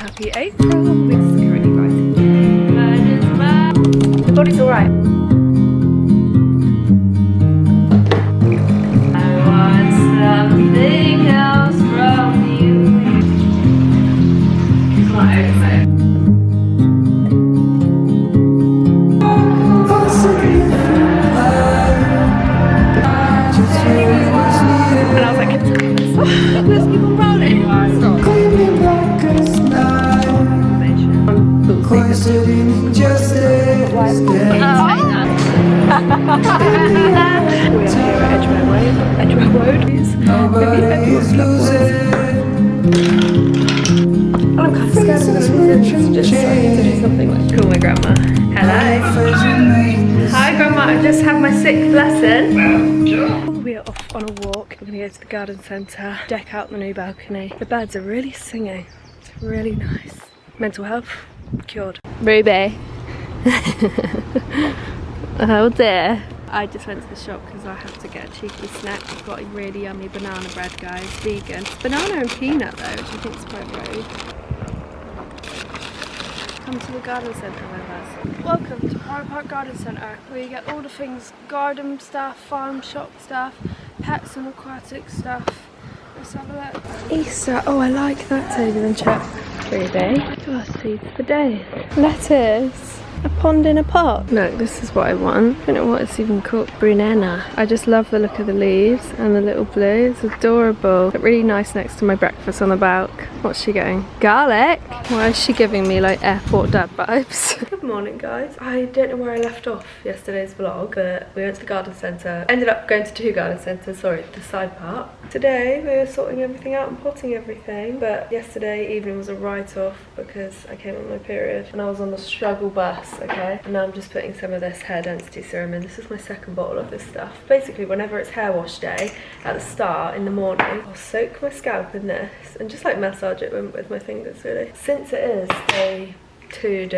happy April. It's currently bright. The body's alright. I want something else from you. Come on, excited. And I was like, let's keep on rolling. We are here at Edgware Road. I'm kind of scared of this music, just so I need to do something like call my grandma. Hello. Hi grandma, I just had my 6th lesson. We are off on a walk. We're going to go to the garden centre, deck out the new balcony. The birds are really singing. It's really nice. Mental health cured. Ruby. Oh dear. I just went to the shop because I have to get a cheeky snack. I've got a really yummy banana bread, guys. Vegan. It's banana and peanut though, which I think is quite rude. Come to the garden centre, my lads. Welcome to Priory Park Garden Centre, where you get all the things garden stuff, farm shop stuff, pets and aquatic stuff. Let's have a look. Easter. Oh, I like that table and check. Ruby. Oh, seeds for days. Lettuce. A pond in a pot. Look, this is what I want. I don't know what it's even called. Brunella. I just love the look of the leaves and the little blue. It's adorable. Look really nice next to my breakfast on the balk. What's she going? Garlic? Why is she giving me like airport dad vibes? Good morning, guys. I don't know where I left off yesterday's vlog, but we went to the garden centre. Ended up going to 2 garden centres, sorry, the side part. Today we were sorting everything out and potting everything, but yesterday evening was a write-off because I came on my period and I was on the struggle bus, okay? And now I'm just putting some of this hair density serum in. This is my 2nd bottle of this stuff. Basically, whenever it's hair wash day, at the start in the morning, I'll soak my scalp in this and just like massage it with my fingers, really. Since it is day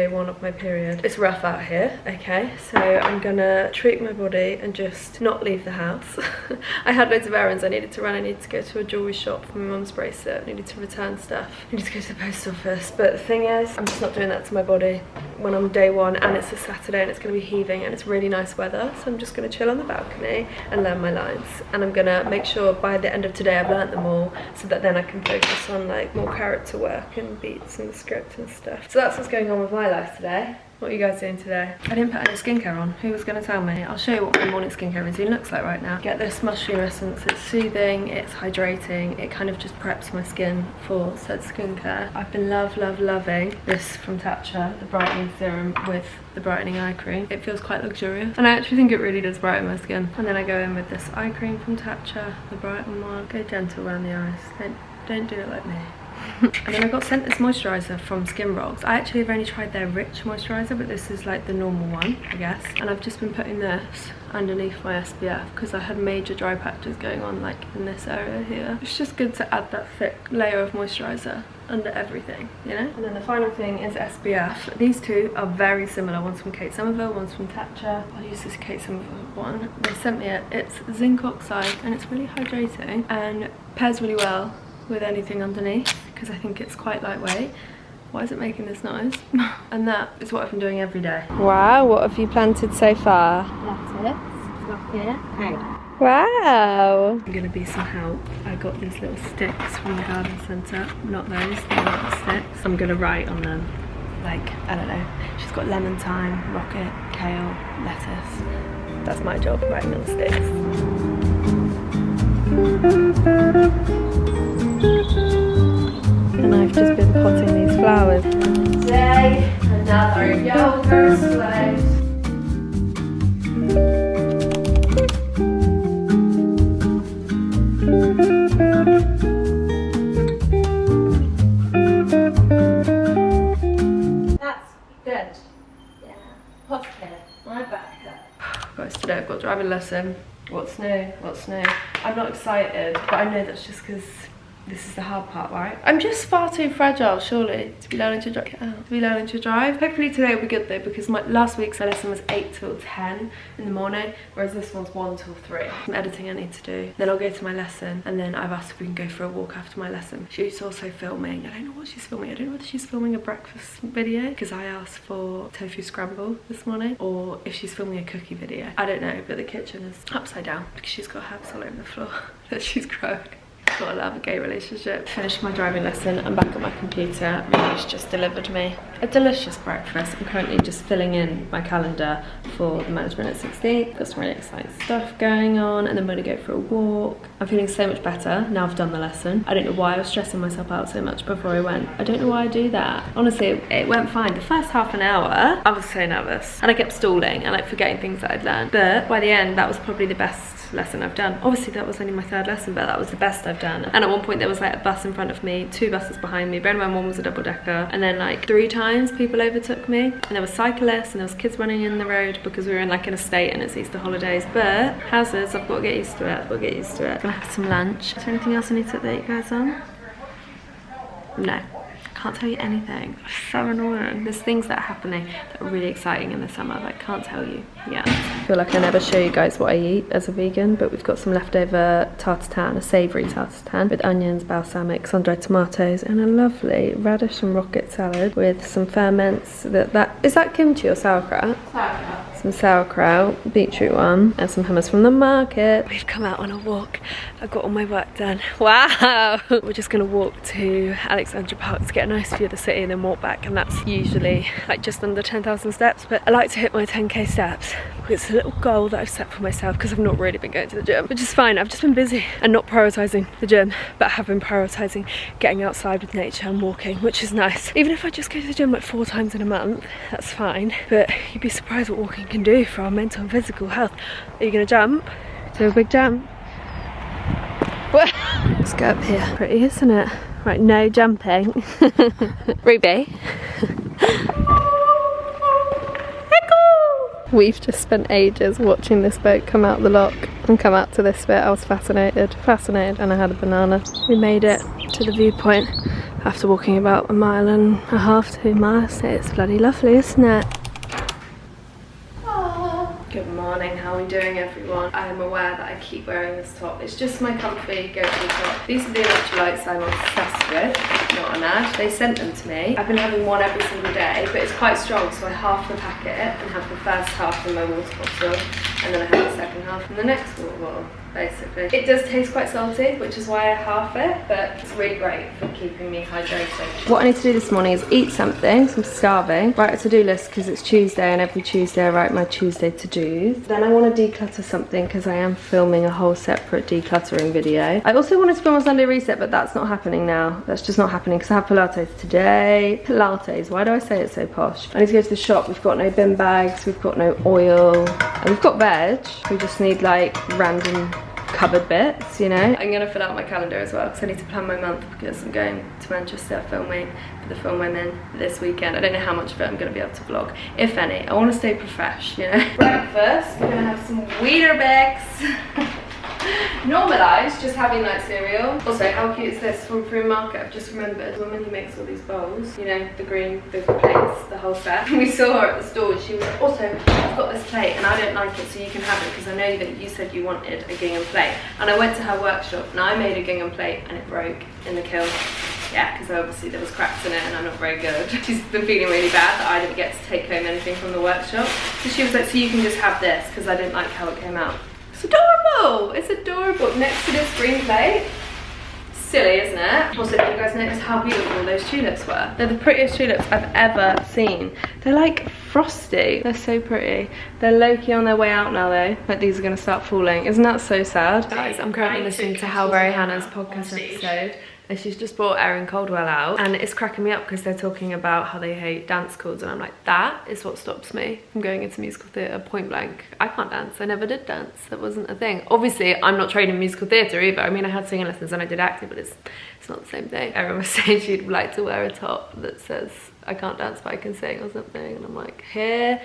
1 of my period, it's rough out here, okay, so I'm gonna treat my body and just not leave the house. I had loads of errands I needed to run. I needed to go to a jewellery shop for my mum's bracelet, I needed to return stuff, I needed to go to the post office, but the thing is, I'm just not doing that to my body when I'm day 1 and it's a Saturday and it's gonna be heaving and it's really nice weather, so I'm just gonna chill on the balcony and learn my lines, and I'm gonna make sure by the end of today I've learnt them all so that then I can focus on like more character work and beats and the script and stuff. So that's what's going on with my life today. What are you guys doing today? I didn't put any skincare on. Who was going to tell me? I'll show you what my morning skincare routine looks like right now. Get this mushroom essence. It's soothing, it's hydrating, it kind of just preps my skin for said skincare. I've been loving this from Tatcha, the brightening serum with the brightening eye cream. It feels quite luxurious and I actually think it really does brighten my skin. And then I go in with this eye cream from Tatcha, the brighten one. Go gentle around the eyes. Don't do it like me. And then I got sent this moisturiser from Skin Rocks. I actually have only tried their rich moisturiser, but this is like the normal one, I guess. And I've just been putting this underneath my SPF because I had major dry patches going on like in this area here. It's just good to add that thick layer of moisturiser under everything, you know? And then the final thing is SPF. These two are very similar. One's from Kate Somerville, one's from Tatcha. I'll use this Kate Somerville one. They sent me it. It's zinc oxide and it's really hydrating and pairs really well with anything underneath because I think it's quite lightweight. Why is it making this noise? And that is what I've been doing every day. Wow, what have you planted so far? Lettuce, up here, and wow! I'm gonna be some help. I got these little sticks from the garden centre. Not those, they're not the sticks. I'm gonna write on them, like, I don't know. She's got lemon thyme, rocket, kale, lettuce. That's my job, writing on sticks. And I've just been potting these flowers. Today, another yoga slide. That's good. Yeah. Positive. Right back there. Guys, today I've got driving lesson. What's new? What's new? I'm not excited, but I know that's just because This is the hard part, right? I'm just far too fragile, surely, to be learning to drive. Hopefully today will be good though, because last week's lesson was 8 till 10 in the morning, whereas this one's 1 till 3. Some editing I need to do. Then I'll go to my lesson, and then I've asked if we can go for a walk after my lesson. She's also filming. I don't know what she's filming. I don't know whether she's filming a breakfast video, because I asked for tofu scramble this morning, or if she's filming a cookie video. I don't know, but the kitchen is upside down because she's got herbs all over the floor that she's growing. Gotta love a gay relationship. Finished my driving lesson. I'm back at my computer. Minnie's just delivered me a delicious breakfast. I'm currently just filling in my calendar for the management at 16. Got some really exciting stuff going on, and then I'm gonna go for a walk. I'm feeling so much better now I've done the lesson. I don't know why I was stressing myself out so much before I went. I don't know why I do that. Honestly, it went fine. The first half an hour, I was so nervous, and I kept stalling and like forgetting things that I'd learned. But by the end, that was probably the best lesson I've done. Obviously that was only my 3rd lesson, but that was the best I've done. And at one point there was like a bus in front of me, 2 buses behind me. Bear in mind, one was a double decker, and then like 3 times people overtook me, and there were cyclists and there was kids running in the road because we were in like an estate and it's Easter holidays. But houses, I've got to get used to it. I'm gonna have some lunch. Is there anything else I need to update you guys on? No. Can't tell you anything. It's so annoying. There's things that are happening that are really exciting in the summer that I can't tell you. Yeah. I feel like I never show you guys what I eat as a vegan, but we've got some leftover tartatan, a savoury tartatan with onions, balsamic, sun-dried tomatoes, and a lovely radish and rocket salad with some ferments. Is that kimchi or sauerkraut? Sauerkraut. Some sauerkraut, beetroot one, and some hummus from the market. We've come out on a walk. I've got all my work done. Wow! We're just gonna walk to Alexandra Park to get a nice view of the city and then walk back, and that's usually like just under 10,000 steps, but I like to hit my 10k steps because it's a little goal that I've set for myself, because I've not really been going to the gym, which is fine. I've just been busy and not prioritising the gym, but I have been prioritising getting outside with nature and walking, which is nice. Even if I just go to the gym like 4 times in a month, that's fine, but you'd be surprised what walking can do for our mental and physical health. Are you gonna jump? Do a big jump? Let's go up here. Pretty, isn't it? Right, no jumping. Ruby. We've just spent ages watching this boat come out the lock and come out to this bit. I was fascinated, and I had a banana. We made it to the viewpoint after walking about 1.5 miles, 2 miles. It's bloody lovely, isn't it? Good morning, how are we doing everyone? I am aware that I keep wearing this top. It's just my comfy go-to top. These are the electrolytes I'm obsessed with, not an ad. They sent them to me. I've been having one every single day, but it's quite strong, so I half the packet and have the first half in my water bottle, and then I have the second half in the next water bottle, basically. It does taste quite salty, which is why I half it, but it's really great for keeping me hydrated. What I need to do this morning is eat something, so I'm starving. Write a to-do list because it's Tuesday, and every Tuesday I write my Tuesday to-dos. Then I want to declutter something because I am filming a whole separate decluttering video. I also wanted to film a Sunday reset, but that's not happening now. That's just not happening because I have Pilates today. Pilates, why do I say it so posh? I need to go to the shop. We've got no bin bags, we've got no oil, and we've got veg. We just need like random cupboard bits, you know. I'm gonna fill out my calendar as well because I need to plan my month, because I'm going to Manchester filming for the film I'm in this weekend. I don't know how much of it I'm gonna be able to vlog, if any. I want to stay profesh, you know. Breakfast, we're gonna have some Weetabix. Normalised just having like cereal. Also, how cute is this from Free Market? I've just remembered the woman who makes all these bowls, you know, the green, the plates, the whole set. We saw her at the store. She was like, also, I've got this plate and I don't like it, so you can have it because I know that you said you wanted a gingham plate. And I went to her workshop and I made a gingham plate and it broke in the kiln. Yeah, because obviously there was cracks in it and I'm not very good. She's been feeling really bad that I didn't get to take home anything from the workshop. So she was like, so you can just have this, because I didn't like how it came out. It's adorable! It's adorable. Next to this green plate. Silly, isn't it? Also, did you guys notice how beautiful those tulips were? They're the prettiest tulips I've ever seen. They're like frosty. They're so pretty. They're low-key on their way out now though. Like these are gonna start falling. Isn't that so sad? Guys, I'm currently listening to How Very Hannah's podcast episode. And she's just brought Erin Caldwell out, and it's cracking me up because they're talking about how they hate dance schools, and I'm like, that is what stops me from going into musical theatre, point blank. I can't dance. I never did dance. That wasn't a thing. Obviously, I'm not trained in musical theatre either. I mean, I had singing lessons and I did acting, but it's not the same thing. Erin was saying she'd like to wear a top that says I can't dance but I can sing or something, and I'm like, here.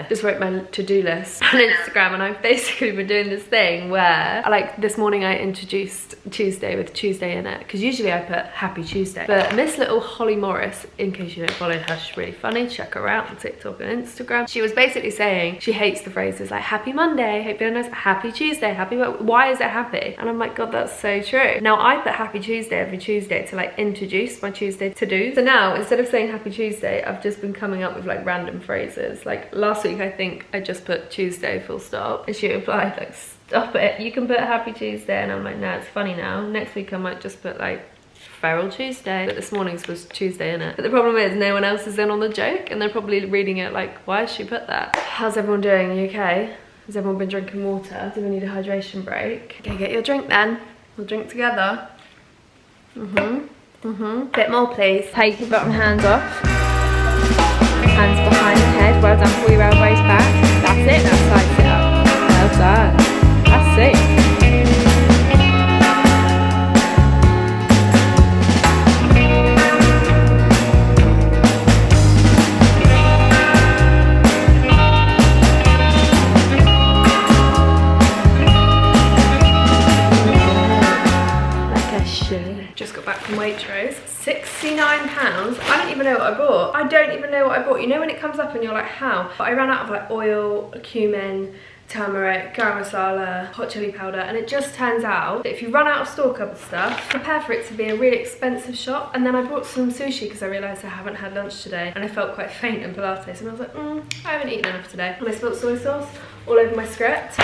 Just wrote my to-do list on Instagram, and I've basically been doing this thing where, like, this morning I introduced Tuesday with Tuesday in it, because usually I put Happy Tuesday, but Miss Little Holly Morris, in case you don't follow her, she's really funny, check her out on TikTok and Instagram. She was basically saying she hates the phrases like Happy Monday, hope you're nice, Happy Tuesday, Happy, why is it happy? And I'm like, God, that's so true. Now I put Happy Tuesday every Tuesday to like introduce my Tuesday to-dos. So now instead of saying Happy Tuesday, I've just been coming up with like random phrases. Like last week I think I just put Tuesday full stop, and she replied like, stop it, you can put Happy Tuesday, and I'm like, no, it's funny now. Next week I might just put like Feral Tuesday, but this morning's was Tuesday in it. But the problem is no one else is in on the joke, and they're probably reading it like, why has she put that? How's everyone doing? Are you okay? Has everyone been drinking water? Do we need a hydration break? Okay, get your drink then. We'll drink together. Bit more, please. Take your bottom hands off. Hands behind the head. Well done. Pull your elbows back. That's it. Now side sit up. Well done. That's it. Just got back from Waitrose. £69. I don't even know what I bought. I don't even know what I bought. You know when it comes up and you're like, how? But I ran out of like oil, cumin, turmeric, garam masala, hot chili powder, and it just turns out that if you run out of store cupboard stuff, prepare for it to be a really expensive shop. And then I bought some sushi because I realised I haven't had lunch today, and I felt quite faint in Pilates, and I was like, I haven't eaten enough today. And I spilled soy sauce all over my script.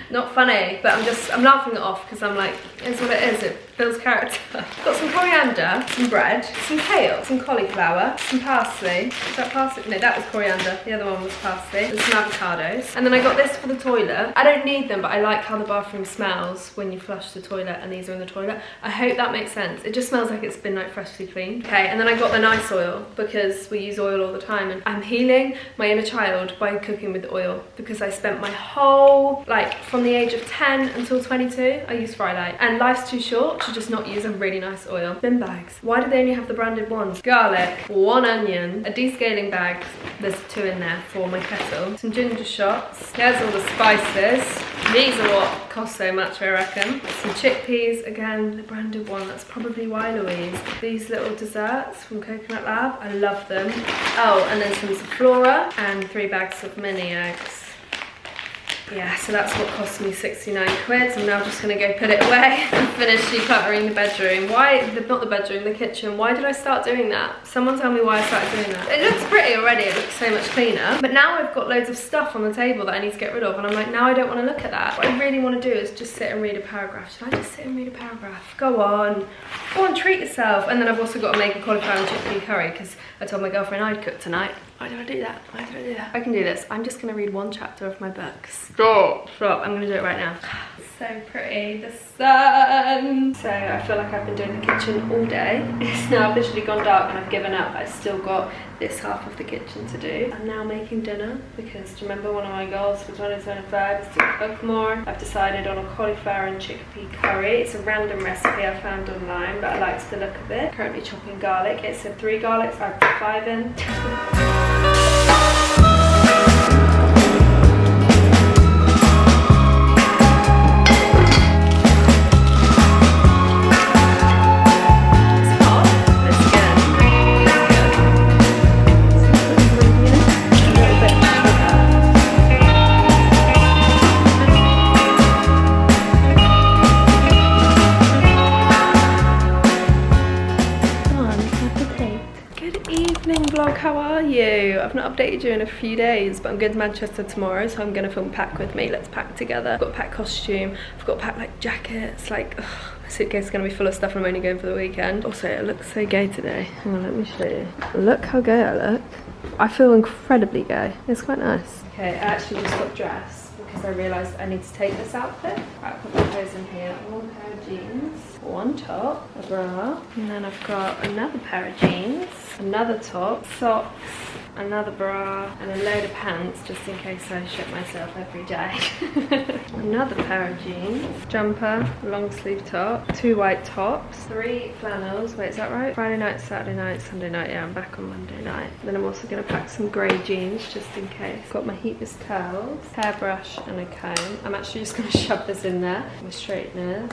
Not funny, but I'm laughing it off because I'm like, it's what it is, it builds character. Got some coriander, some bread, some kale, some cauliflower, some parsley. Is that parsley? No, that was coriander. The other one was parsley. And some avocados. And then I got this for the toilet. I don't need them, but I like how the bathroom smells when you flush the toilet and these are in the toilet. I hope that makes sense. It just smells like it's been like freshly cleaned. Okay, and then I got the nice oil because we use oil all the time, and I'm healing my inner child by cooking with oil because I spent my whole, like, from the age of 10 until 22, I use Frylight. And life's too short to just not use a really nice oil. Bin bags. Why do they only have the branded ones? Garlic, 1 onion, a descaling bag, there's 2 in there for my kettle, some ginger shots, here's all the spices. These are what cost so much, I reckon. Some chickpeas, again, the branded one, that's probably why Louise. These little desserts from Coconut Lab, I love them. Oh, and then some Flora and 3 bags of mini eggs. Yeah, so that's what cost me 69 quid. So I'm now just gonna go put it away and finish decluttering the bedroom. Not the bedroom, the kitchen. Why did I start doing that? Someone tell me why I started doing that. It looks pretty already, it looks so much cleaner. But now I've got loads of stuff on the table that I need to get rid of, and I'm like, now I don't wanna look at that. What I really wanna do is just sit and read a paragraph. Should I just sit and read a paragraph? Go on, treat yourself. And then I've also got to make a cauliflower and chickpea curry because I told my girlfriend I'd cook tonight. Why do I do that? Why do I do that? I can do this. I'm just gonna read 1 chapter of my book. Stop. I'm gonna do it right now. So pretty, the sun. So I feel like I've been doing the kitchen all day. It's now officially gone dark and I've given up. I've still got this half of the kitchen to do. I'm now making dinner because, do you remember one of my goals for 2025 is to cook more? I've decided on a cauliflower and chickpea curry. It's a random recipe I found online, but I liked the look of it. Currently chopping garlic. It said 3 garlics, I put 5 in. Vlog, how are you? I've not updated you in a few days, but I'm going to Manchester tomorrow, so I'm going to film Pack With Me. Let's pack together. I've got to pack costume, I've got to pack like jackets, like my suitcase is going to be full of stuff and I'm only going for the weekend. Also, it looks so gay today. Hang on, let me show you. Look how gay I look. I feel incredibly gay. It's quite nice. Okay, I actually just got dressed because I realised I need to take this outfit. Right, I've got my clothes in here. 1 pair of jeans, 1 top, a bra, and then I've got another pair of jeans, another top, socks, another bra, and a load of pants just in case I shit myself every day. Another pair of jeans, jumper, long sleeve top, 2 white tops, 3 flannels. Wait, is that right? Friday night, Saturday night, Sunday night. Yeah, I'm back on Monday night. Then I'm also going to pack some grey jeans just in case. Got my heatless curls, hairbrush and a comb. I'm actually just going to shove this in there. My straighteners.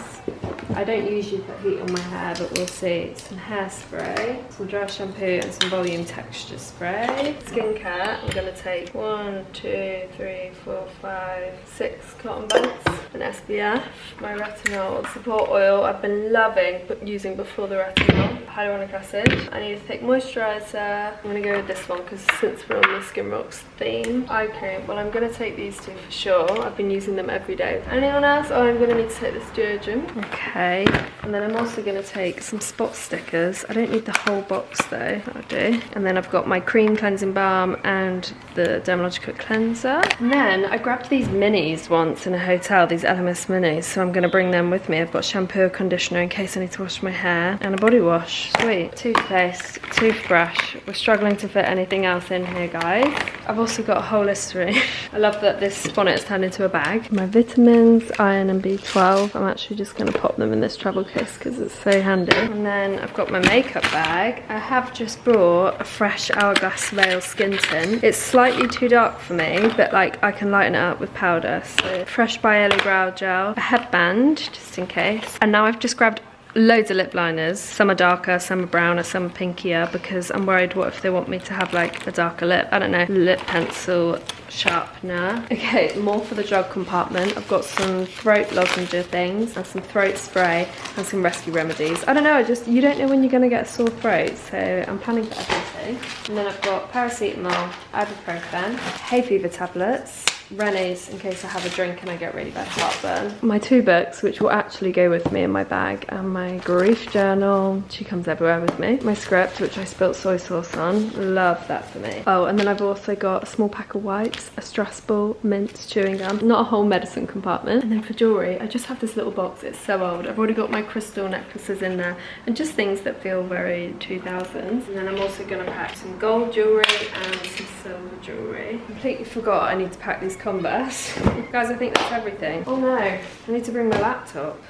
I don't usually put heat on my hair, but we'll see. Some hairspray, some dry shampoo and some volume texture spray. Skincare, I'm going to take 1, 2, 3, 4, 5, 6 cotton buds, an SPF, my retinol support oil I've been loving using before the retinol, hyaluronic acid. I need a thick moisturiser. I'm going to go with this one because since we're on the Skin Rocks theme. Eye cream, well I'm going to take these 2 for sure. I've been using them every day. Anyone else? Oh, I'm going to need to take this deodorant. Okay, and then I'm also going to take some spot stickers. I don't need the whole box though, that'll do. And then I've got my cream cleansing balm and the Dermalogica cleanser. And then I grabbed these minis once in a hotel, these LMS minis, so I'm going to bring them with me. I've got shampoo, conditioner in case I need to wash my hair, and a body wash. Sweet. Toothpaste, toothbrush. We're struggling to fit anything else in here, guys. I've also got a whole listerine. I love that this bonnet has turned into a bag. My vitamins, iron and B12. I'm actually just going to pop them in this travel case because it's so handy. And then I've got my makeup bag. I have just brought a fresh Hourglass Veil skin tint. It's slightly too dark for me, but like I can lighten it up with powder. So fresh by Ellie brow gel, a headband just in case. And now I've just grabbed loads of lip liners. Some are darker, some are browner, some are pinkier, because I'm worried what if they want me to have like a darker lip. I don't know. Lip pencil sharpener. Okay, more for the drug compartment. I've got some throat lozenge things and some throat spray and some rescue remedies. I don't know, you don't know when you're gonna get a sore throat, so I'm planning for everything. And then I've got paracetamol, ibuprofen, hay fever tablets, Rene's in case I have a drink and I get really bad heartburn. My 2 books, which will actually go with me in my bag, and my grief journal. She comes everywhere with me. My script, which I spilt soy sauce on. Love that for me. Oh, and then I've also got a small pack of wipes, a stress ball, mints, chewing gum. Not a whole medicine compartment. And then for jewellery, I just have this little box. It's so old. I've already got my crystal necklaces in there and just things that feel very 2000s. And then I'm also going to pack some gold jewellery and some silver jewellery. Completely forgot I need to pack these Converse. Guys, I think that's everything. Oh no, I need to bring my laptop.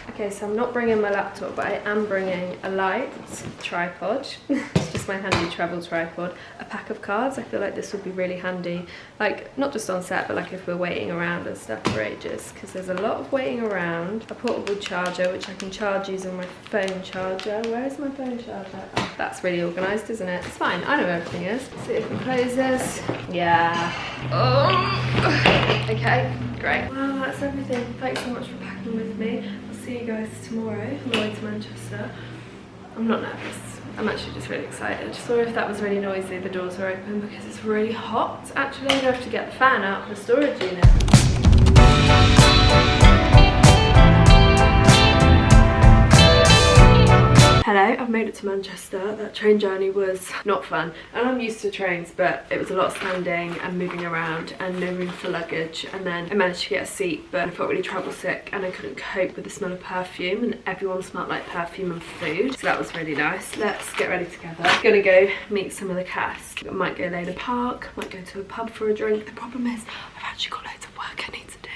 Okay, so I'm not bringing my laptop, but I am bringing a light, tripod, it's just my handy travel tripod, a pack of cards. I feel like this would be really handy, like not just on set, but like if we're waiting around and stuff for ages, because there's a lot of waiting around. A portable charger, which I can charge using my phone charger. Where is my phone charger? Oh, that's really organised, isn't it? It's fine, I know where everything is. Let's see if we close this. Yeah. Oh. Okay, great. Well, that's everything. Thanks so much for packing with me. See you guys tomorrow on the way to Manchester. I'm not nervous. I'm actually just really excited. Sorry if that was really noisy. The doors are open because it's really hot. Actually, I'm going to have to get the fan out of the storage unit. Hello, I've made it to Manchester. That train journey was not fun. And I'm used to trains, but it was a lot of standing and moving around and no room for luggage. And then I managed to get a seat, but I felt really travel sick and I couldn't cope with the smell of perfume, and everyone smelled like perfume and food. So that was really nice. Let's get ready together. I'm gonna go meet some of the cast. I might go Lena Park, might go to a pub for a drink. The problem is I've actually got loads of work I need to do.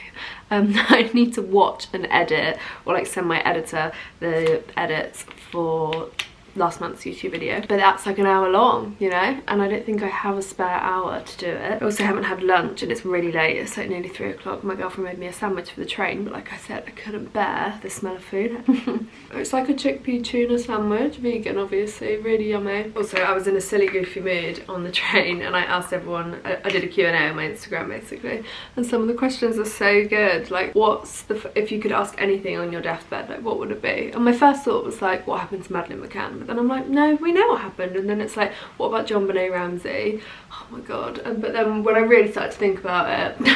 I need to watch and edit, or like send my editor the edits for last month's YouTube video, but that's like an hour long, you know, and I don't think I have a spare hour to do it. I also haven't had lunch and it's really late. It's like nearly 3 o'clock. My girlfriend made me a sandwich for the train, but like I said, I couldn't bear the smell of food. It's like a chickpea tuna sandwich, vegan obviously, really yummy. Also, I was in a silly goofy mood on the train and I asked everyone, I did a Q&A on my Instagram basically, and some of the questions are so good. Like, what's the, if you could ask anything on your deathbed, like what would it be? And my first thought was like, what happened to Madeleine McCann? But then I'm like, no, we know what happened. And then it's like, what about John Benet Ramsey? Oh my god. But then when I really started to think about it,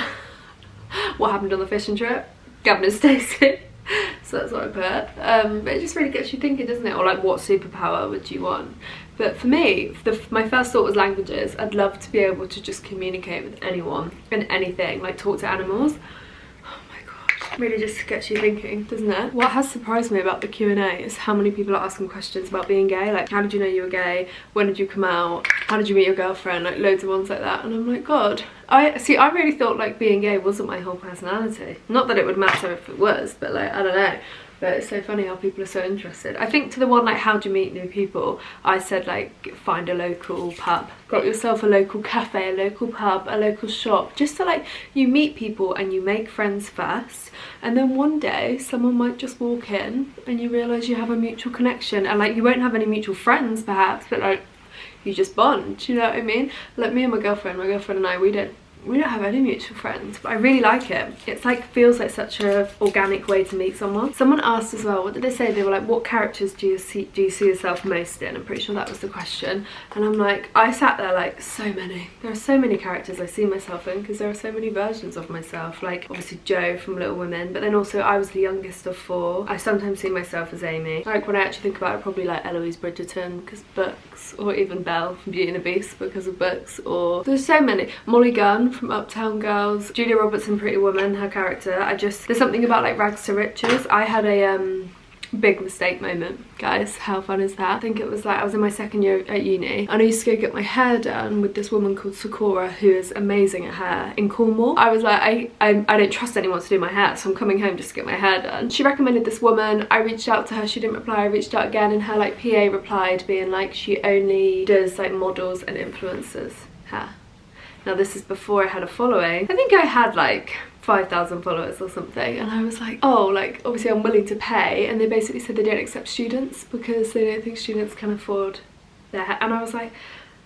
what happened on the fishing trip? Gavin and Stacey. So that's what I put. But it just really gets you thinking, doesn't it? Or like, what superpower would you want? But for me, my first thought was languages. I'd love to be able to just communicate with anyone and anything, like talk to animals. Oh my god. really just gets you thinking, doesn't it? What has surprised me about the Q&A is how many people are asking questions about being gay. Like, how did you know you were gay? When did you come out? How did you meet your girlfriend? Like, loads of ones like that. And I'm like, God. I really thought like being gay wasn't my whole personality. Not that it would matter if it was, but like, I don't know. But it's so funny how people are so interested. I think to the one like, how do you meet new people, I said like, find a local pub. Got yourself a local cafe, a local pub, a local shop. Just so like, you meet people and you make friends first. And then one day, someone might just walk in and you realise you have a mutual connection. And like, you won't have any mutual friends perhaps, but like, you just bond, you know what I mean? Like me and my girlfriend and I, we don't have any mutual friends, but I really like it. It's like, feels like such a organic way to meet someone. Someone asked as well, what did they say? They were like, what characters do you see yourself most in? I'm pretty sure that was the question. And I'm like, I sat there like, so many. There are so many characters I see myself in, because there are so many versions of myself. Like obviously Jo from Little Women, but then also I was the youngest of 4. I sometimes see myself as Amy. Like when I actually think about it, probably like Eloise Bridgerton because books, or even Belle from Beauty and the Beast because of books, or there's so many. Molly Gunn from Uptown Girls, Julia Roberts in Pretty Woman, her character. There's something about like rags to riches. I had a big mistake moment, guys. How fun is that? I think it was like, I was in my 2nd year at uni and I used to go get my hair done with this woman called Sakura, who is amazing at hair, in Cornwall. I was like, I don't trust anyone to do my hair, so I'm coming home just to get my hair done. She recommended this woman. I reached out to her, she didn't reply. I reached out again and her like PA replied being like, she only does like models and influencers hair. Now this is before I had a following. I think I had like 5,000 followers or something, and I was like, oh, like obviously I'm willing to pay, and they basically said they don't accept students because they don't think students can afford their hair. And I was like,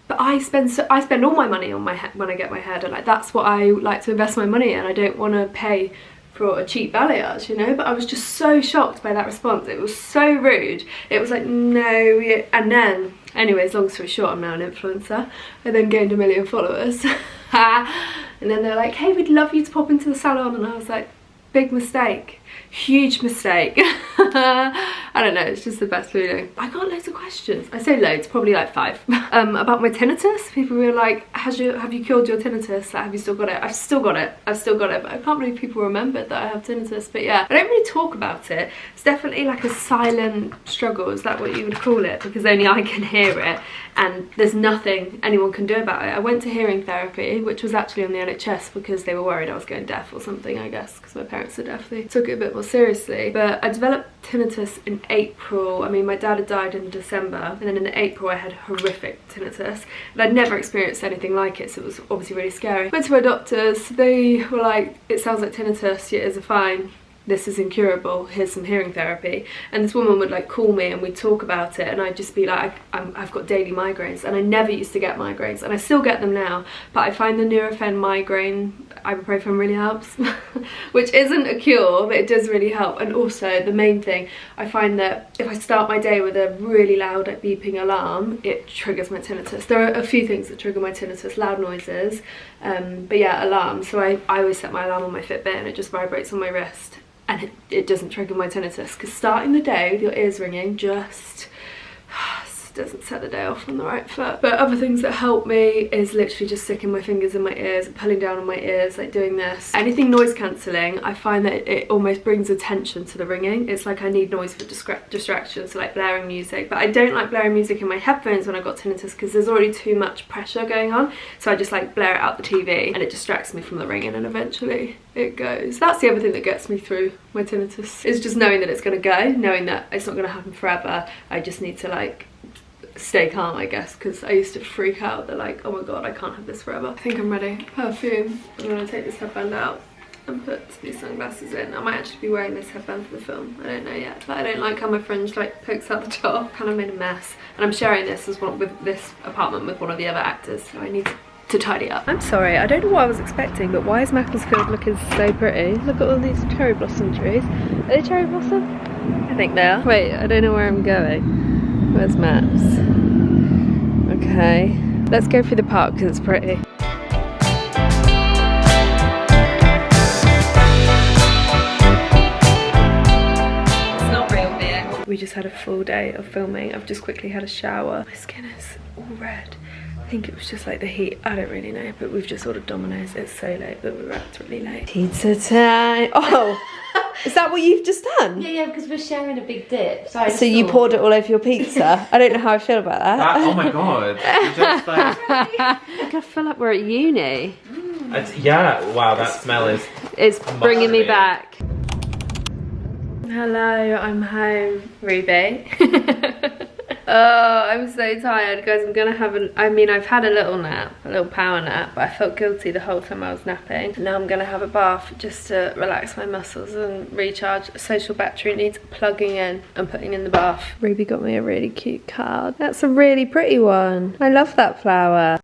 but I spend all my money on my hair when I get my hair done. Like that's what I like to invest my money in. I don't want to pay for a cheap balayage, you know. But I was just so shocked by that response. It was so rude. It was like, no. And then, anyways, long story short, I'm now an influencer. I then gained 1 million followers. And then they're like, hey, we'd love you to pop into the salon. And I was like, big mistake, huge mistake. I don't know, it's just the best feeling. I got loads of questions. I say loads, probably like 5. About my tinnitus. People were like, have you cured your tinnitus? Like, have you still got it? I've still got it, but I can't believe people remembered that I have tinnitus. But yeah, I don't really talk about it. It's definitely like a silent struggle, is that what you would call it? Because only I can hear it and there's nothing anyone can do about it. I went to hearing therapy, which was actually on the NHS because they were worried I was going deaf or something, I guess, because my parents are deaf. They took it a bit more seriously. But I developed tinnitus in April. I mean, my dad had died in December, and then in April I had horrific tinnitus, and I'd never experienced anything like it, so it was obviously really scary. Went to my doctors. They were like, it sounds like tinnitus, your ears are fine, this is incurable, here's some hearing therapy. And this woman would like call me and we'd talk about it, and I'd just be like, I've got daily migraines, and I never used to get migraines, and I still get them now, but I find the Nurofen migraine ibuprofen really helps. Which isn't a cure, but it does really help. And also the main thing, I find that if I start my day with a really loud like beeping alarm, it triggers my tinnitus. There are a few things that trigger my tinnitus, loud noises, but yeah, alarms. So I always set my alarm on my Fitbit and it just vibrates on my wrist, and it doesn't trigger my tinnitus, because starting the day with your ears ringing just doesn't set the day off on the right foot. But other things that help me is literally just sticking my fingers in my ears, pulling down on my ears, like doing this. Anything noise cancelling, I find that it almost brings attention to the ringing. It's like I need noise for distraction, so like blaring music. But I don't like blaring music in my headphones when I've got tinnitus, because there's already too much pressure going on. So I just like blare it out the TV and it distracts me from the ringing, and eventually it goes. That's the other thing that gets me through my tinnitus, is just knowing that it's gonna go, knowing that it's not gonna happen forever. I just need to like stay calm, I guess, because I used to freak out that like, oh my god, I can't have this forever. I think I'm ready. Perfume. I'm gonna take this headband out and put these sunglasses in. I might actually be wearing this headband for the film, I don't know yet. But I don't like how my fringe like pokes out the top. Kind of made a mess, and I'm sharing this as with this apartment with one of the other actors, so I need to tidy up. I'm sorry, I don't know what I was expecting, but why is Macclesfield looking so pretty? Look at all these cherry blossom trees. Are they cherry blossom? I think they are. Wait, I don't know where I'm going. Where's maps? Okay, let's go through the park because it's pretty. It's not real beer. We just had a full day of filming. I've just quickly had a shower. My skin is all red. I think it was just like the heat, I don't really know, but we've just ordered Domino's. It's so late, but we're out really late. Pizza time. Oh, is that what you've just done? Yeah, because we're sharing a big dip. So you poured it all over your pizza? I don't know how I feel about that. Oh my god. You just like... I feel like we're at uni. Yeah, wow, that smell is... It's bringing me back. Hello, I'm home, Ruby. Oh, I'm so tired, guys. I'm gonna have I've had a little nap, a little power nap, but I felt guilty the whole time I was napping. And now I'm gonna have a bath just to relax my muscles and recharge. Social battery needs plugging in and putting in the bath. Ruby got me a really cute card. That's a really pretty one. I love that flower.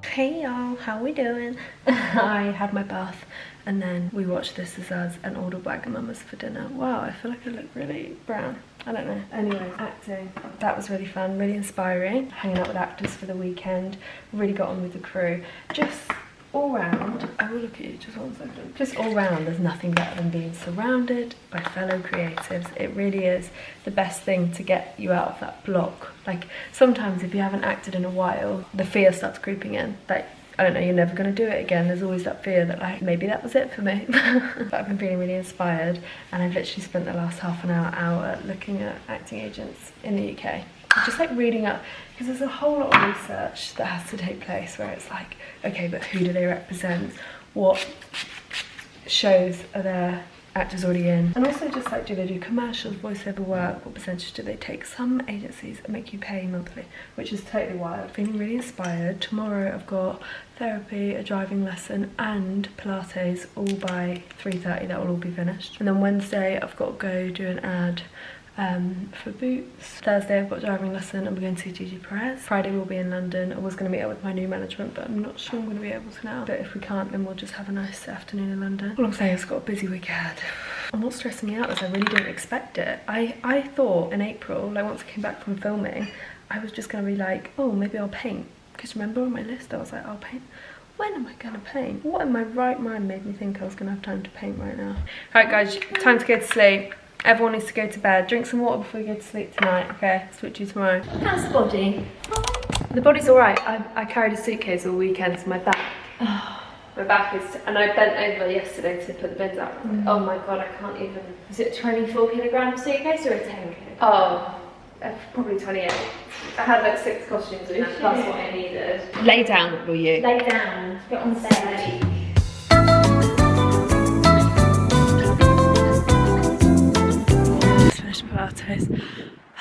Hey y'all, how we doing? I had my bath and then we watched This Is Us and ordered Wagamama's for dinner. Wow, I feel like I look really brown. I don't know. Anyway, acting. That was really fun, really inspiring. Hanging out with actors for the weekend. Really got on with the crew. Just all round, I will look at you, just 1 second. Just all round, there's nothing better than being surrounded by fellow creatives. It really is the best thing to get you out of that block. Like, sometimes if you haven't acted in a while, the fear starts creeping in. Like, I don't know, you're never going to do it again. There's always that fear that, like, maybe that was it for me. But I've been feeling really inspired, and I've literally spent the last half an hour looking at acting agents in the UK. Just like reading up, because there's a whole lot of research that has to take place where it's like, okay, but who do they represent? What shows are their actors already in? And also just like, do they do commercials, voiceover work? What percentage do they take? Some agencies make you pay monthly, which is totally wild. Feeling really inspired. Tomorrow I've got therapy, a driving lesson and Pilates all by 3:30. That will all be finished. And then Wednesday I've got to go do an ad for Boots. Thursday I've got a driving lesson and we're going to see Gigi Perez. Friday we'll be in London. I was going to meet up with my new management, but I'm not sure I'm going to be able to now. But if we can't, then we'll just have a nice afternoon in London. All I'm saying is I've got a busy week ahead. And what's stressing me out is I really didn't expect it. I thought in April, like once I came back from filming, I was just going to be like, oh, maybe I'll paint. Because remember on my list I was like, I'll paint. When am I going to paint? What in my right mind made me think I was going to have time to paint right now? Alright guys, time to go to sleep. Everyone needs to go to bed. Drink some water before you go to sleep tonight, okay? Switch you tomorrow. How's the body? The body's alright. I carried a suitcase all weekend, so my back... my back is... And I bent over yesterday to put the bins out. Oh my god, I can't even... Is it 24 kilogram suitcase or a 10 kilogram? Oh, probably 28. I had like 6 costumes in that, plus what I needed. Lay down, will you? Lay down. Get on the bed. Pilates.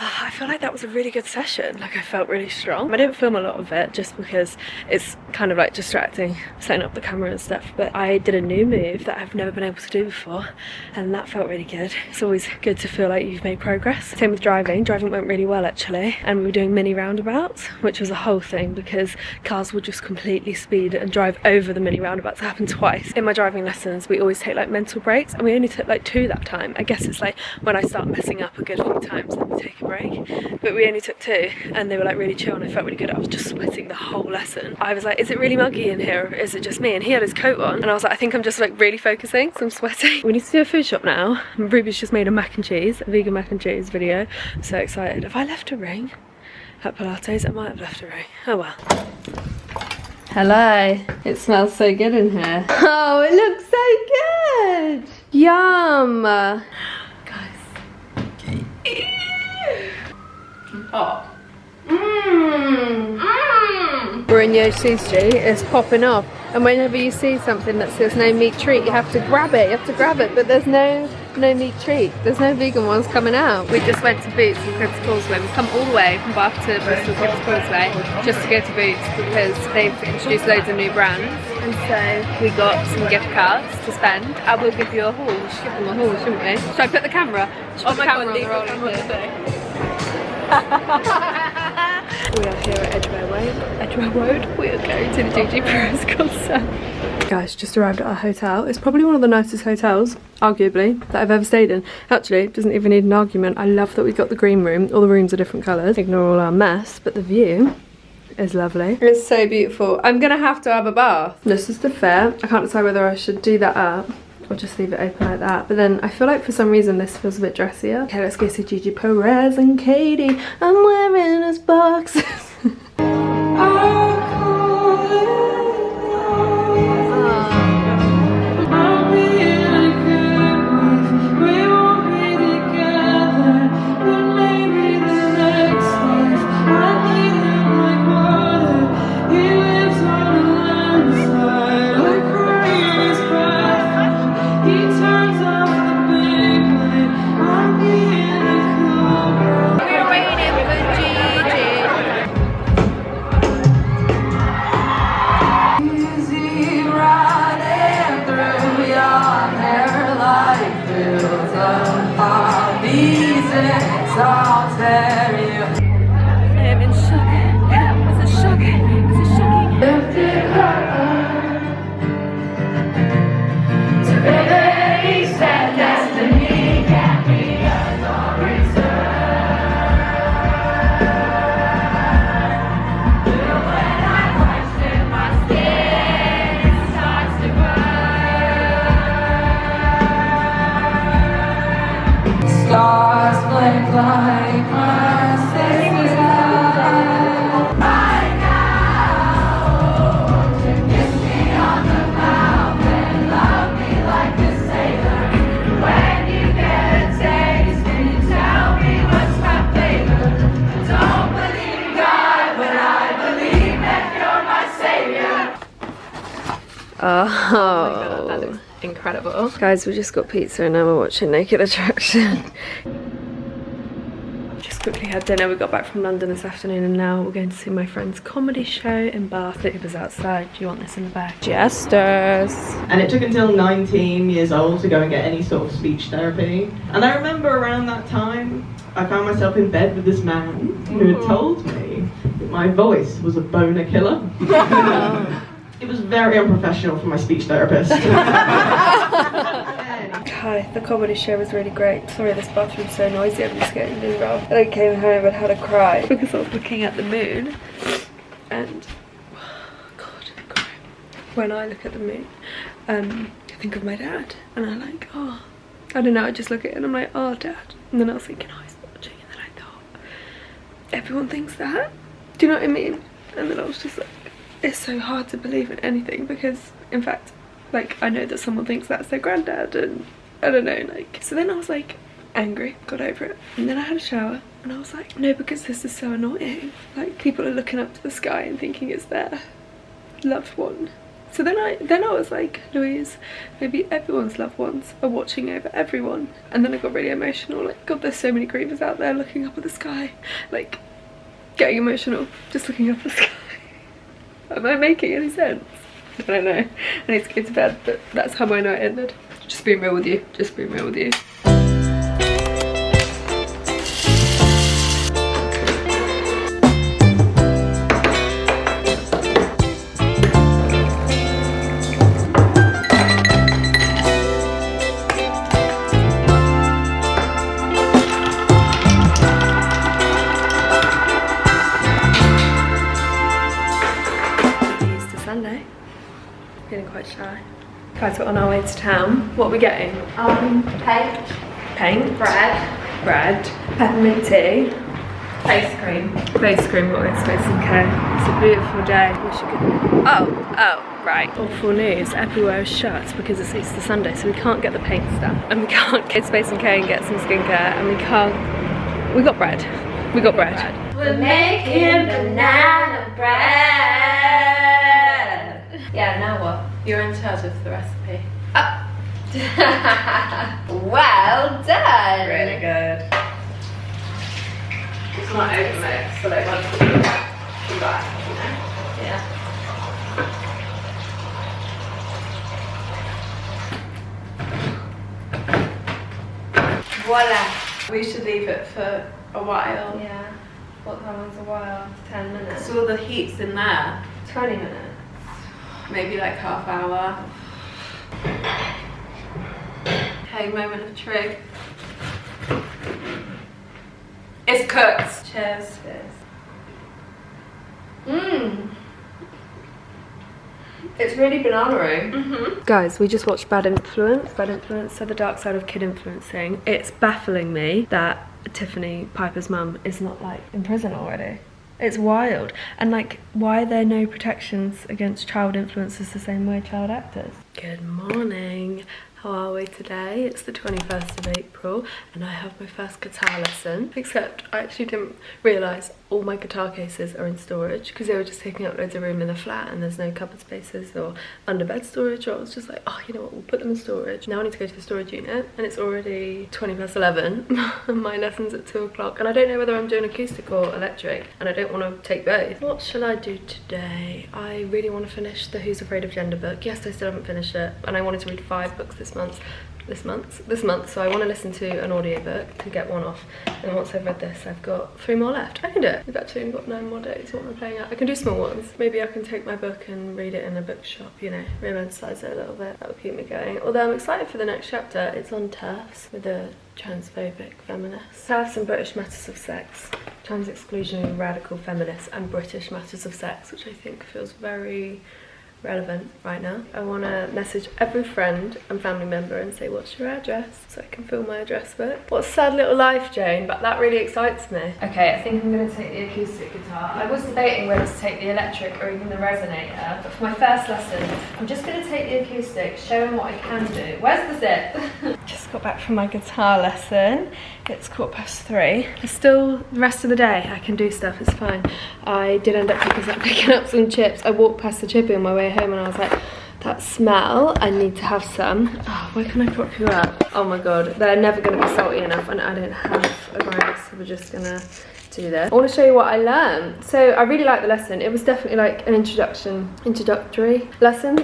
I feel like that was a really good session. Like, I felt really strong. I didn't film a lot of it just because it's kind of like distracting setting up the camera and stuff, but I did a new move that I've never been able to do before and that felt really good. It's always good to feel like you've made progress. Same with driving. Driving went really well actually, and we were doing mini roundabouts, which was a whole thing because cars would just completely speed and drive over the mini roundabouts. It happened twice. In my driving lessons we always take like mental breaks and we only took like 2 that time. I guess it's like when I start messing up a good few times then we take a break. But we only took 2 and they were like really chill and I felt really good. I was just sweating the whole lesson. I was like, is it really muggy in here or is it just me? And he had his coat on and I was like, I think I'm just like really focusing, so I'm sweating. We need to do a food shop now. Ruby's just made a mac and cheese, a vegan mac and cheese video. I'm so excited. Have I left a ring at Pilates? I might have left a ring. Oh well. Hello. It smells so good in here. Oh, it looks so good. Yum. Oh. We're in Yoshi Street, it's popping off, and whenever you see something that says no meat treat, you have to grab it, but there's no meat treat. There's no vegan ones coming out. We just went to Boots and Cribbs Causeway. We've come all the way from Bath to Bristol Cribbs Causeway just to go to Boots because they've introduced loads of new brands. And so we got some gift cards to spend. I will give you a haul. We should give them a haul, shouldn't we? Should I put the camera? Oh my god, leave the camera on the thing. We are here at Edgware Road. We are going to the Gigi Perez concert. Guys, just arrived at our hotel. It's probably one of the nicest hotels, arguably, that I've ever stayed in. Actually, it doesn't even need an argument. I love that we got the green room. All the rooms are different colours. Ignore all our mess, but the view is lovely. It's so beautiful. I'm gonna have to have a bath. This is the fare. I can't decide whether I should do that up or just leave it open like that. But then I feel like for some reason this feels a bit dressier. Okay, let's go see Gigi Perez and Katie. I'm wearing his boxes. Oh my God, that looks incredible. Guys, we just got pizza and now we're watching Naked Attraction. Just quickly had dinner. We got back from London this afternoon and now we're going to see my friend's comedy show in Bath. It was outside. Do you want this in the bag? Jesters. And it took until 19 years old to go and get any sort of speech therapy. And I remember around that time, I found myself in bed with this man who had told me that my voice was a boner killer. It was very unprofessional for my speech therapist. Hi, the comedy show was really great. Sorry, this bathroom's so noisy, I'm just getting really wrong. And I came home and had a cry because I was looking at the moon. And, oh God, when I look at the moon, I think of my dad. And I'm like, oh, I don't know, I just look at it and I'm like, oh, Dad. And then I was thinking, oh, he's watching. And then I thought, everyone thinks that? Do you know what I mean? And then I was just like, it's so hard to believe in anything because, in fact, like, I know that someone thinks that's their granddad and I don't know, like. So then I was like angry, got over it. And then I had a shower and I was like, no, because this is so annoying. Like, people are looking up to the sky and thinking it's their loved one. So then I was like, Louise, maybe everyone's loved ones are watching over everyone. And then I got really emotional, like, God, there's so many grievers out there looking up at the sky. Like, getting emotional, just looking up at the sky. Am I making any sense? I don't know. I need to go to bed, but that's how my night ended. Just being real with you. Just being real with you. Sunday. Feeling quite shy. Guys, we're on our way to town. What are we getting? Paint. Paint. Bread. Peppermint tea. Face cream. Face cream, what it's Space & Co. It's a beautiful day. We should go. Oh, right. Awful news. Everywhere is shut because it's Easter Sunday, so we can't get the paint stuff. And we can't get Space & Co and get some skincare. And we can't. We got bread. We got bread. We're making banana bread. Yeah, now what? You're in charge of the recipe. Well done. Really good. It's not over mix, so like once you come back, you know? Yeah. Voila. We should leave it for a while. Yeah. What, how long's a while? 10 minutes? So the heat's in there. 20 minutes. Maybe like half hour. Okay, moment of truth. It's cooked. Cheers. Mmm. It's really banana-y. Guys, we just watched Bad Influence. Bad Influence, so the dark side of kid influencing. It's baffling me that Tiffany Piper's mum is not like in prison already. It's wild. And like, why are there no protections against child influencers the same way child actors? Good morning. How are we today? It's the 21st of April and I have my first guitar lesson, except I actually didn't realise all my guitar cases are in storage because they were just taking up loads of room in the flat and there's no cupboard spaces or under bed storage, or I was just like, oh, you know what, we'll put them in storage. Now I need to go to the storage unit and it's already 11:20 and my lesson's at 2 o'clock and I don't know whether I'm doing acoustic or electric and I don't want to take both. What shall I do today? I really want to finish the Who's Afraid of Gender book. Yes, I still haven't finished it and I wanted to read 5 books this month, so I want to listen to an audiobook to get one off, and once I've read this I've got 3 more left. I can do it. We've actually got 9 more days. What am I playing at? I can do small ones. Maybe I can take my book and read it in a bookshop, you know, romanticize it a little bit. That will keep me going. Although I'm excited for the next chapter. It's on TERFs with a transphobic feminist. TERFs and British Matters of Sex, trans exclusionary radical feminists, and British Matters of Sex, which I think feels very relevant right now. I want to message every friend and family member and say, what's your address, so I can fill my address book. What a sad little life, Jane, but that really excites me. Okay, I think I'm going to take the acoustic guitar. I was debating whether to take the electric or even the resonator, but for my first lesson I'm just going to take the acoustic, show them what I can do. Where's the zip? Just got back from my guitar lesson. It's 3:15. It's still the rest of the day. I can do stuff, it's fine. I did end up picking up some chips. I walked past the chippy on my way home and I was like, that smell, I need to have some. Oh, where can I prop you up? Oh my god, they're never going to be salty enough and I don't have a grinder, so we're just going to do this. I want to show you what I learned. So I really liked the lesson. It was definitely like an introductory lesson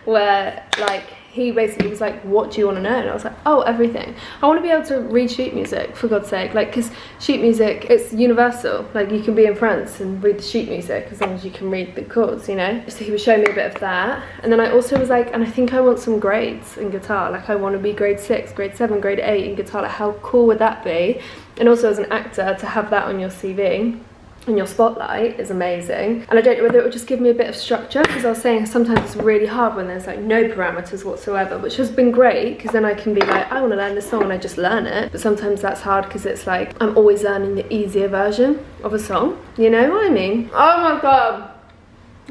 where like he basically was like, what do you want to know? And I was like, oh, everything. I want to be able to read sheet music, for God's sake, like, because sheet music, it's universal. Like, you can be in France and read the sheet music as long as you can read the chords, you know? So he was showing me a bit of that. And then I also was like, and I think I want some grades in guitar. Like, I want to be grade 6, grade 7, grade 8 in guitar. Like, how cool would that be? And also as an actor, to have that on your CV and your spotlight is amazing. And I don't know whether it would just give me a bit of structure, because I was saying sometimes it's really hard when there's like no parameters whatsoever, which has been great because then I can be like, I want to learn this song and I just learn it. But sometimes that's hard because it's like I'm always learning the easier version of a song, you know what I mean? Oh my god,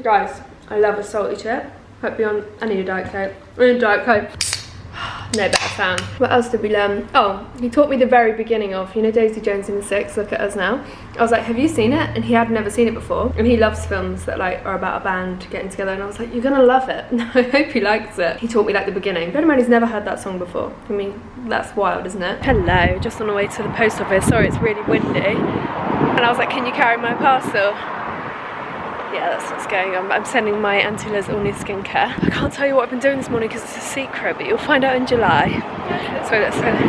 guys, I love a salty chip. Hope you're on. I need a Diet Coke. I need a Diet Coke. No better sound. What else did we learn? Oh, he taught me the very beginning of, you know, Daisy Jones and the Six, Look at Us Now. I was like, have you seen it? And he had never seen it before. And he loves films that like are about a band getting together. And I was like, you're gonna love it. I hope he likes it. He taught me like the beginning. Bear in mind, he's never heard that song before. I mean, that's wild, isn't it? Hello, just on the way to the post office. Sorry, it's really windy. And I was like, can you carry my parcel? Yeah, that's what's going on. I'm sending my Auntie Liz all new skincare. I can't tell you what I've been doing this morning because it's a secret, but you'll find out in July. So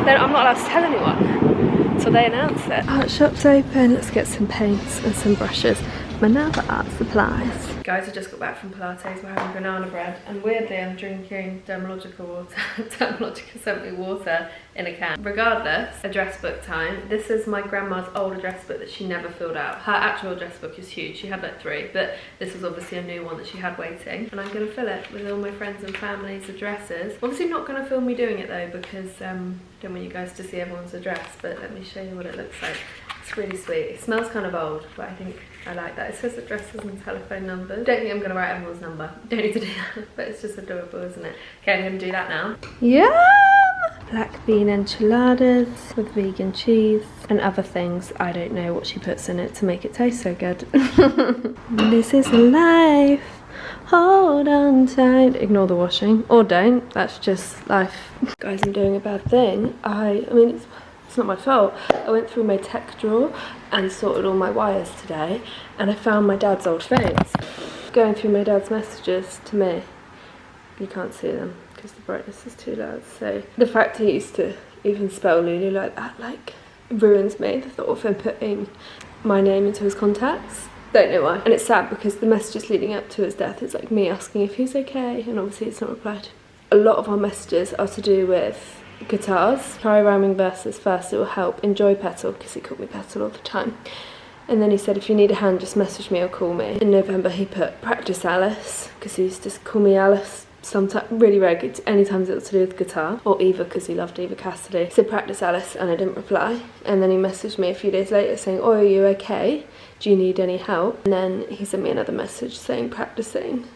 then I'm not allowed to tell anyone until they announce it. Art shop's open. Let's get some paints and some brushes. Manava Art Supplies. Guys, I just got back from Pilates. We're having banana bread, and weirdly I'm drinking dermatological water, dermatological simply water in a can. Regardless, address book time. This is my grandma's old address book that she never filled out. Her actual address book is huge. She had like 3, but this was obviously a new one that she had waiting, and I'm gonna fill it with all my friends and family's addresses. Obviously not gonna film me doing it though, because I don't want you guys to see everyone's address, but let me show you what it looks like. It's really sweet. It smells kind of old, but I think I like that. It says addresses and telephone numbers. Don't think I'm going to write everyone's number. Don't need to do that, but it's just adorable, isn't it? Okay, I'm going to do that now. Yum! Black bean enchiladas with vegan cheese and other things. I don't know what she puts in it to make it taste so good. This is life. Hold on tight. Ignore the washing. Or don't. That's just life. Guys, I'm doing a bad thing. I mean, it's not my fault. I went through my tech drawer and sorted all my wires today, and I found my dad's old phones. Going through my dad's messages to me, you can't see them because the brightness is too loud. So the fact he used to even spell Lulu like that, like, ruins me. The thought of him putting my name into his contacts. Don't know why. And it's sad because the messages leading up to his death is like me asking if he's okay, and obviously it's not replied. A lot of our messages are to do with guitars. Try rhyming verses first, it will help. Enjoy Petal, because he called me Petal all the time. And then he said, if you need a hand, just message me or call me. In November he put practice Alice, because he used to call me Alice sometimes, really regular, anytime it was to do with guitar, or Eva, because he loved Eva Cassidy. He said practice Alice, and I didn't reply. And then he messaged me a few days later saying, oh, are you okay? Do you need any help? And then he sent me another message saying practicing,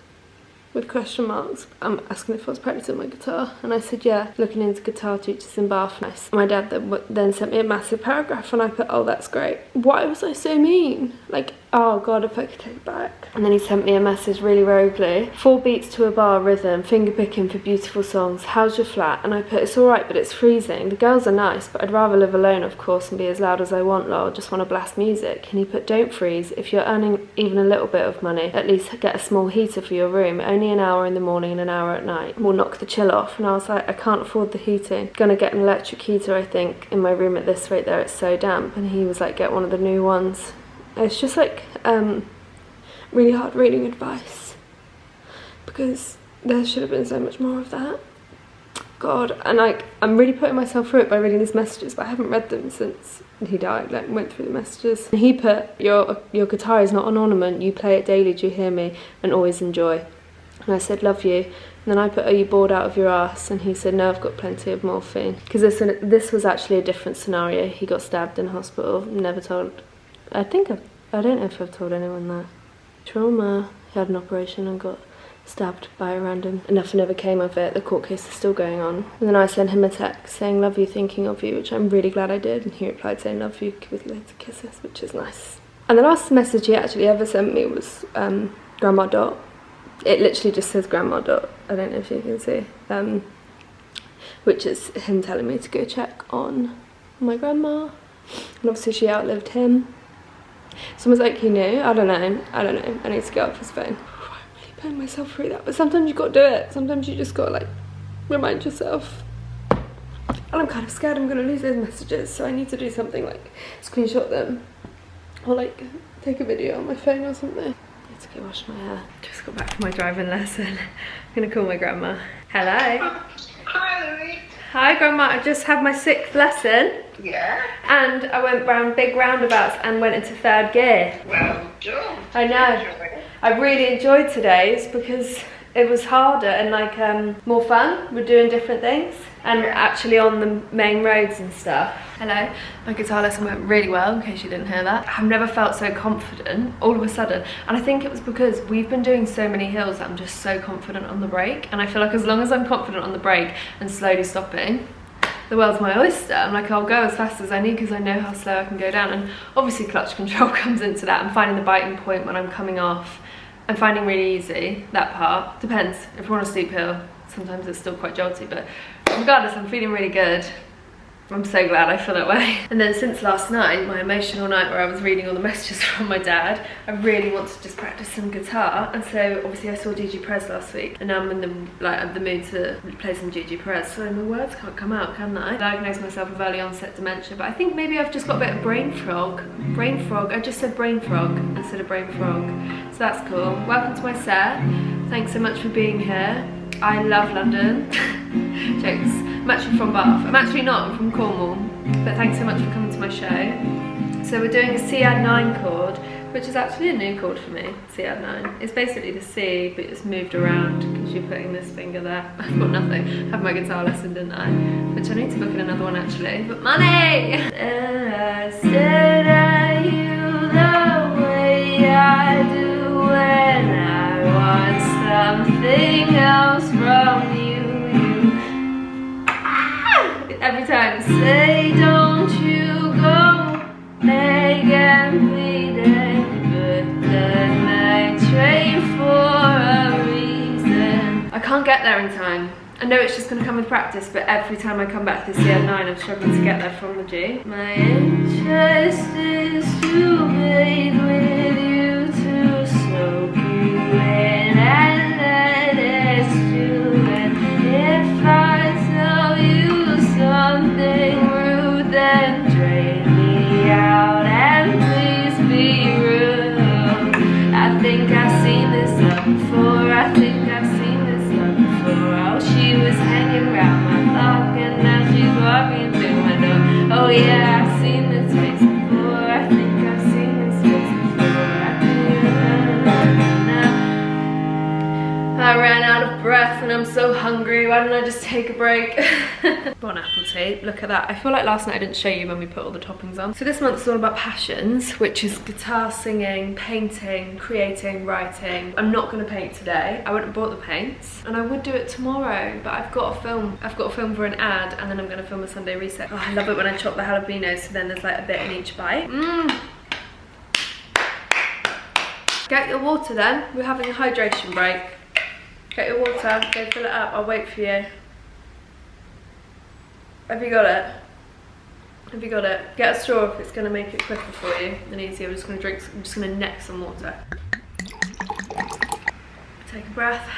with question marks. I'm asking if I was practicing my guitar, and I said yeah, looking into guitar teachers in Bath. Nice. My dad then sent me a massive paragraph, and I put, oh, that's great. Why was I so mean? Like, oh god, if I could take it back. And then he sent me a message really roguely. 4 beats to a bar rhythm, finger picking for beautiful songs. How's your flat? And I put, it's alright, but it's freezing. The girls are nice, but I'd rather live alone, of course, and be as loud as I want, lol. Just want to blast music. And he put, don't freeze. If you're earning even a little bit of money, at least get a small heater for your room. Only an hour in the morning and an hour at night will knock the chill off. And I was like, I can't afford the heating. Gonna get an electric heater, I think, in my room at this rate there, it's so damp. And he was like, get one of the new ones. It's just like really hard reading advice, because there should have been so much more of that. God, and like I'm really putting myself through it by reading these messages, but I haven't read them since he died. Like, went through the messages. And he put, your guitar is not an ornament, you play it daily, do you hear me, and always enjoy. And I said, love you. And then I put, are you bored out of your ass? And he said, no, I've got plenty of morphine. Because this was actually a different scenario. He got stabbed in hospital, never told. I don't know if I've told anyone that. Trauma. He had an operation and got stabbed by a random. And nothing ever came of it. The court case is still going on. And then I sent him a text saying, love you, thinking of you, which I'm really glad I did. And he replied saying, love you, with loads of kisses, which is nice. And the last message he actually ever sent me was Grandma Dot. It literally just says Grandma Dot. I don't know if you can see. Which is him telling me to go check on my grandma. And obviously she outlived him. Someone's like, he knew? I don't know. I need to get off his phone. I'm really putting myself through that. But sometimes you got to do it. Sometimes you just got to like remind yourself. And I'm kind of scared I'm going to lose those messages. So I need to do something like screenshot them. Or like take a video on my phone or something. I need to go wash my hair. Just got back from my driving lesson. I'm going to call my grandma. Hello. Hi, Louie. Hi Grandma, I just had my 6th lesson. Yeah? And I went round big roundabouts and went into 3rd gear. Well done. I know. I really enjoyed today's because it was harder and like more fun. We're doing different things and actually on the main roads and stuff. Hello, my guitar lesson went really well, in case you didn't hear that. I've never felt so confident all of a sudden, and I think it was because we've been doing so many hills that I'm just so confident on the brake, and I feel like as long as I'm confident on the brake and slowly stopping, the world's my oyster. I'm like, I'll go as fast as I need because I know how slow I can go down. And obviously clutch control comes into that. I'm finding the biting point when I'm coming off. I'm finding really easy, that part. Depends, if we're on a steep hill, sometimes it's still quite jolty, but regardless, I'm feeling really good. I'm so glad I feel that way. And then since last night, my emotional night where I was reading all the messages from my dad, I really want to just practice some guitar. And so obviously I saw Gigi Perez last week, and now I'm in the mood to play some Gigi Perez. So my words can't come out, can I? I diagnosed myself with early onset dementia, but I think maybe I've just got a bit of brain frog. Brain frog, I just said brain frog instead of brain frog. So that's cool. Welcome to my set. Thanks so much for being here. I love London. Jokes. I'm actually from Bath. I'm actually not, I'm from Cornwall. But thanks so much for coming to my show. So we're doing a C add 9 chord, which is actually a new chord for me, C add 9. It's basically the C, but it's moved around because you're putting this finger there. I've got nothing. I had my guitar lesson, didn't I? Which I need to book in another one actually. But money! And I said I you the way I do when I want something else from you. Every time, say don't you go beg and pleading, but then I train for a reason. I can't get there in time. I know it's just going to come with practice, but every time I come back to the C add 9, I'm struggling to get there from the G. My interest is to bathe with you, to soak you in, and then it's true. And if I tell you something rude, then drain me out and please think I've seen this love before. Oh, she was hanging round my block and now she's walking through my door. Oh yeah, I've seen this face before. I think I've seen this face before. I ran out of breath and I'm so hungry. Why don't I just take a break? Bon apple tea, look at that. I feel like last night I didn't show you when we put all the toppings on. So this month is all about passions, which is guitar, singing, painting, creating, writing. I'm not gonna paint today. I went and bought the paints and I would do it tomorrow, but I've got to film for an ad and then I'm gonna film a Sunday reset. Oh, I love it when I chop the jalapenos so then there's like a bit in each bite. Get your water then. We're having a hydration break. Get your water, go fill it up, I'll wait for you. Have you got it? Have you got it? Get a straw if it's gonna make it quicker for you and easier. I'm just gonna neck some water. Take a breath.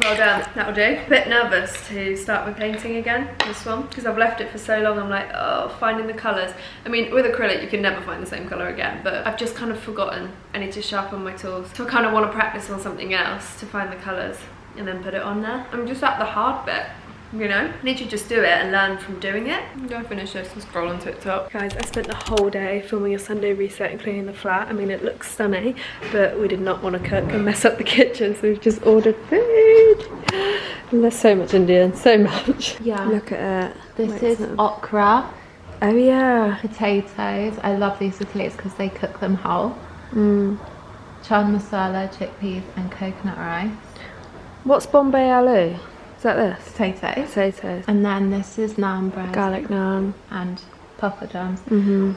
Well done, that'll do. A bit nervous to start my painting again, this one, because I've left it for so long. I'm like, oh, finding the colours. I mean, with acrylic you can never find the same colour again, but I've just kind of forgotten. I need to sharpen my tools. So I kind of want to practice on something else to find the colours and then put it on there. I'm just at the hard bit, you know? I need to just do it and learn from doing it. I'm gonna finish this and scroll on TikTok. Guys, I spent the whole day filming a Sunday reset and cleaning the flat. I mean, it looks stunning, but we did not want to cook and mess up the kitchen, so we've just ordered food. And there's so much Indian, so much. Yeah. Look at it. This is okra. Oh yeah. Potatoes. I love these potatoes because they cook them whole. Chana masala, chickpeas and coconut rice. What's Bombay aloo? Is that this? Potatoes. Potatoes. And then this is naan bread. Garlic naan. And poppadoms.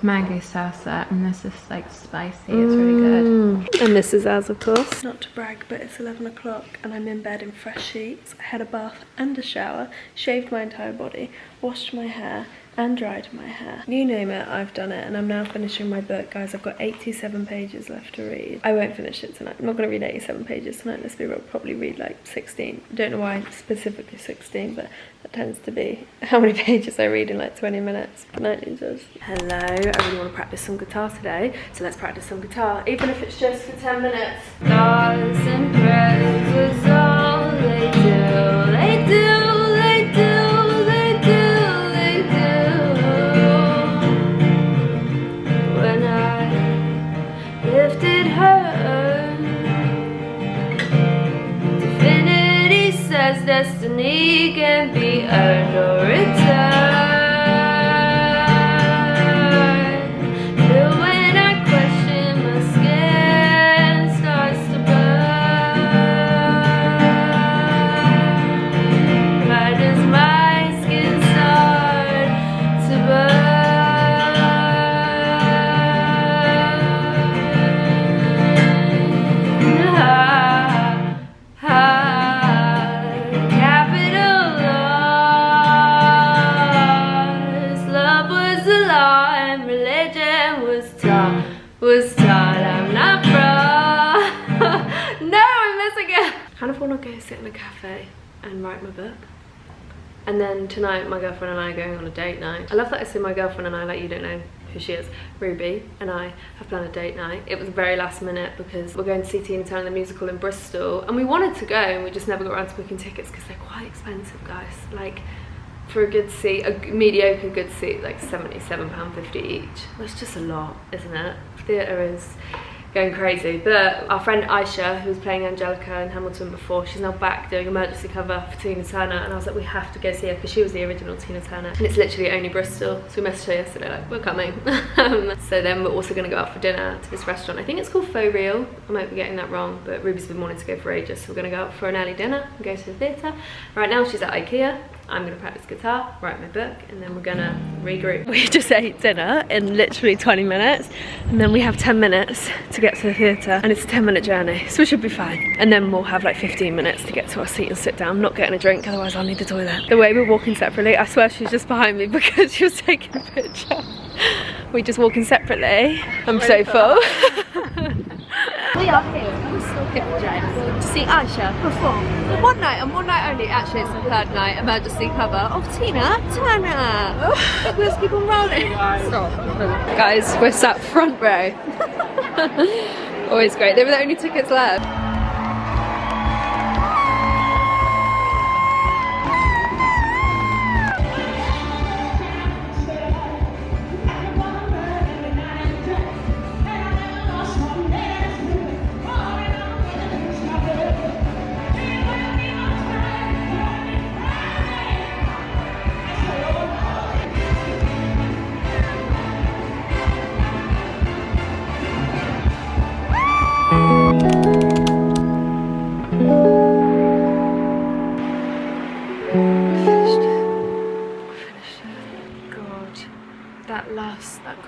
Mango salsa. And this is like spicy. It's really good. And this is ours, of course. Not to brag, but it's 11 o'clock and I'm in bed in fresh sheets. I had a bath and a shower, shaved my entire body, washed my hair and dried my hair. You name it, I've done it, and I'm now finishing my book. Guys, I've got 87 pages left to read. I won't finish it tonight. I'm not gonna read 87 pages tonight. Let's be real, probably read like 16. I don't know why specifically 16, but that tends to be how many pages I read in like 20 minutes. Night ninjas. Hello, I really want to practice some guitar today, so let's practice some guitar, even if it's just for 10 minutes. Stars and prayers is all they do. They do, they do, they do, they do. When I lifted her, divinity says destiny can be earned or returned. But when I question, my skin starts to burn. Why does my skin start to burn? Capital loss. Love was a lie and religion was taught. I'm not proud. No, I'm missing it. I kind of want to go sit in a cafe and write my book. And then tonight my girlfriend and I are going on a date night. I love that I say my girlfriend and I like you don't know who she is. Ruby and I have planned a date night. It was very last minute because we're going to see Tina Turner the musical in Bristol and we wanted to go and we just never got around to booking tickets because they're quite expensive, guys. Like for a good seat, a mediocre good seat, like £77.50 each. That's just a lot, isn't it? Theatre is going crazy. But our friend Aisha, who was playing Angelica in Hamilton before, she's now back doing emergency cover for Tina Turner, and I was like, we have to go see her because she was the original Tina Turner, and it's literally only Bristol. So we messaged her yesterday like, we're coming. So then we're also going to go out for dinner to this restaurant. I think it's called Faux Real. I might be getting that wrong, but Ruby's been wanting to go for ages, so we're going to go out for an early dinner and go to the theatre. Right now she's at IKEA. I'm gonna practice guitar, write my book, and then we're gonna regroup. We just ate dinner in literally 20 minutes, and then we have 10 minutes to get to the theatre, and it's a 10-minute journey, so we should be fine. And then we'll have like 15 minutes to get to our seat and sit down, not getting a drink, otherwise I'll need the toilet. The way we're walking separately, I swear she's just behind me because she was taking a picture. We're just walking separately. I'm so full. We are here to see Aisha perform. One night and one night only, actually it's the third night, emergency cover of Tina Turner. Let's keep on rolling. Guys, we're sat front row. Always great. They were the only tickets left.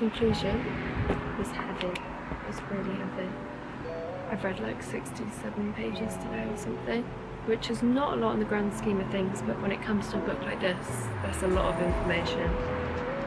conclusion was heavy. It was really heavy. I've read like 67 pages today or something, which is not a lot in the grand scheme of things, but when it comes to a book like this, that's a lot of information.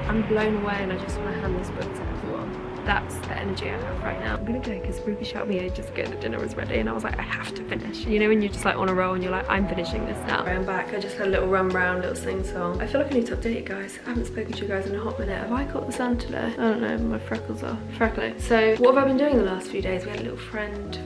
I'm blown away and I just want to hand this book to everyone. That's the energy I have right now. I'm gonna go because Ruby shouted me ages ago that dinner was ready and I was like, I have to finish. You know when you're just like on a roll and you're like, I'm finishing this now. I'm back, I just had a little run round, little sing song. I feel like I need to update you guys. I haven't spoken to you guys in a hot minute. Have I caught the sun today? I don't know, my freckles are freckly. So what have I been doing the last few days? We had a little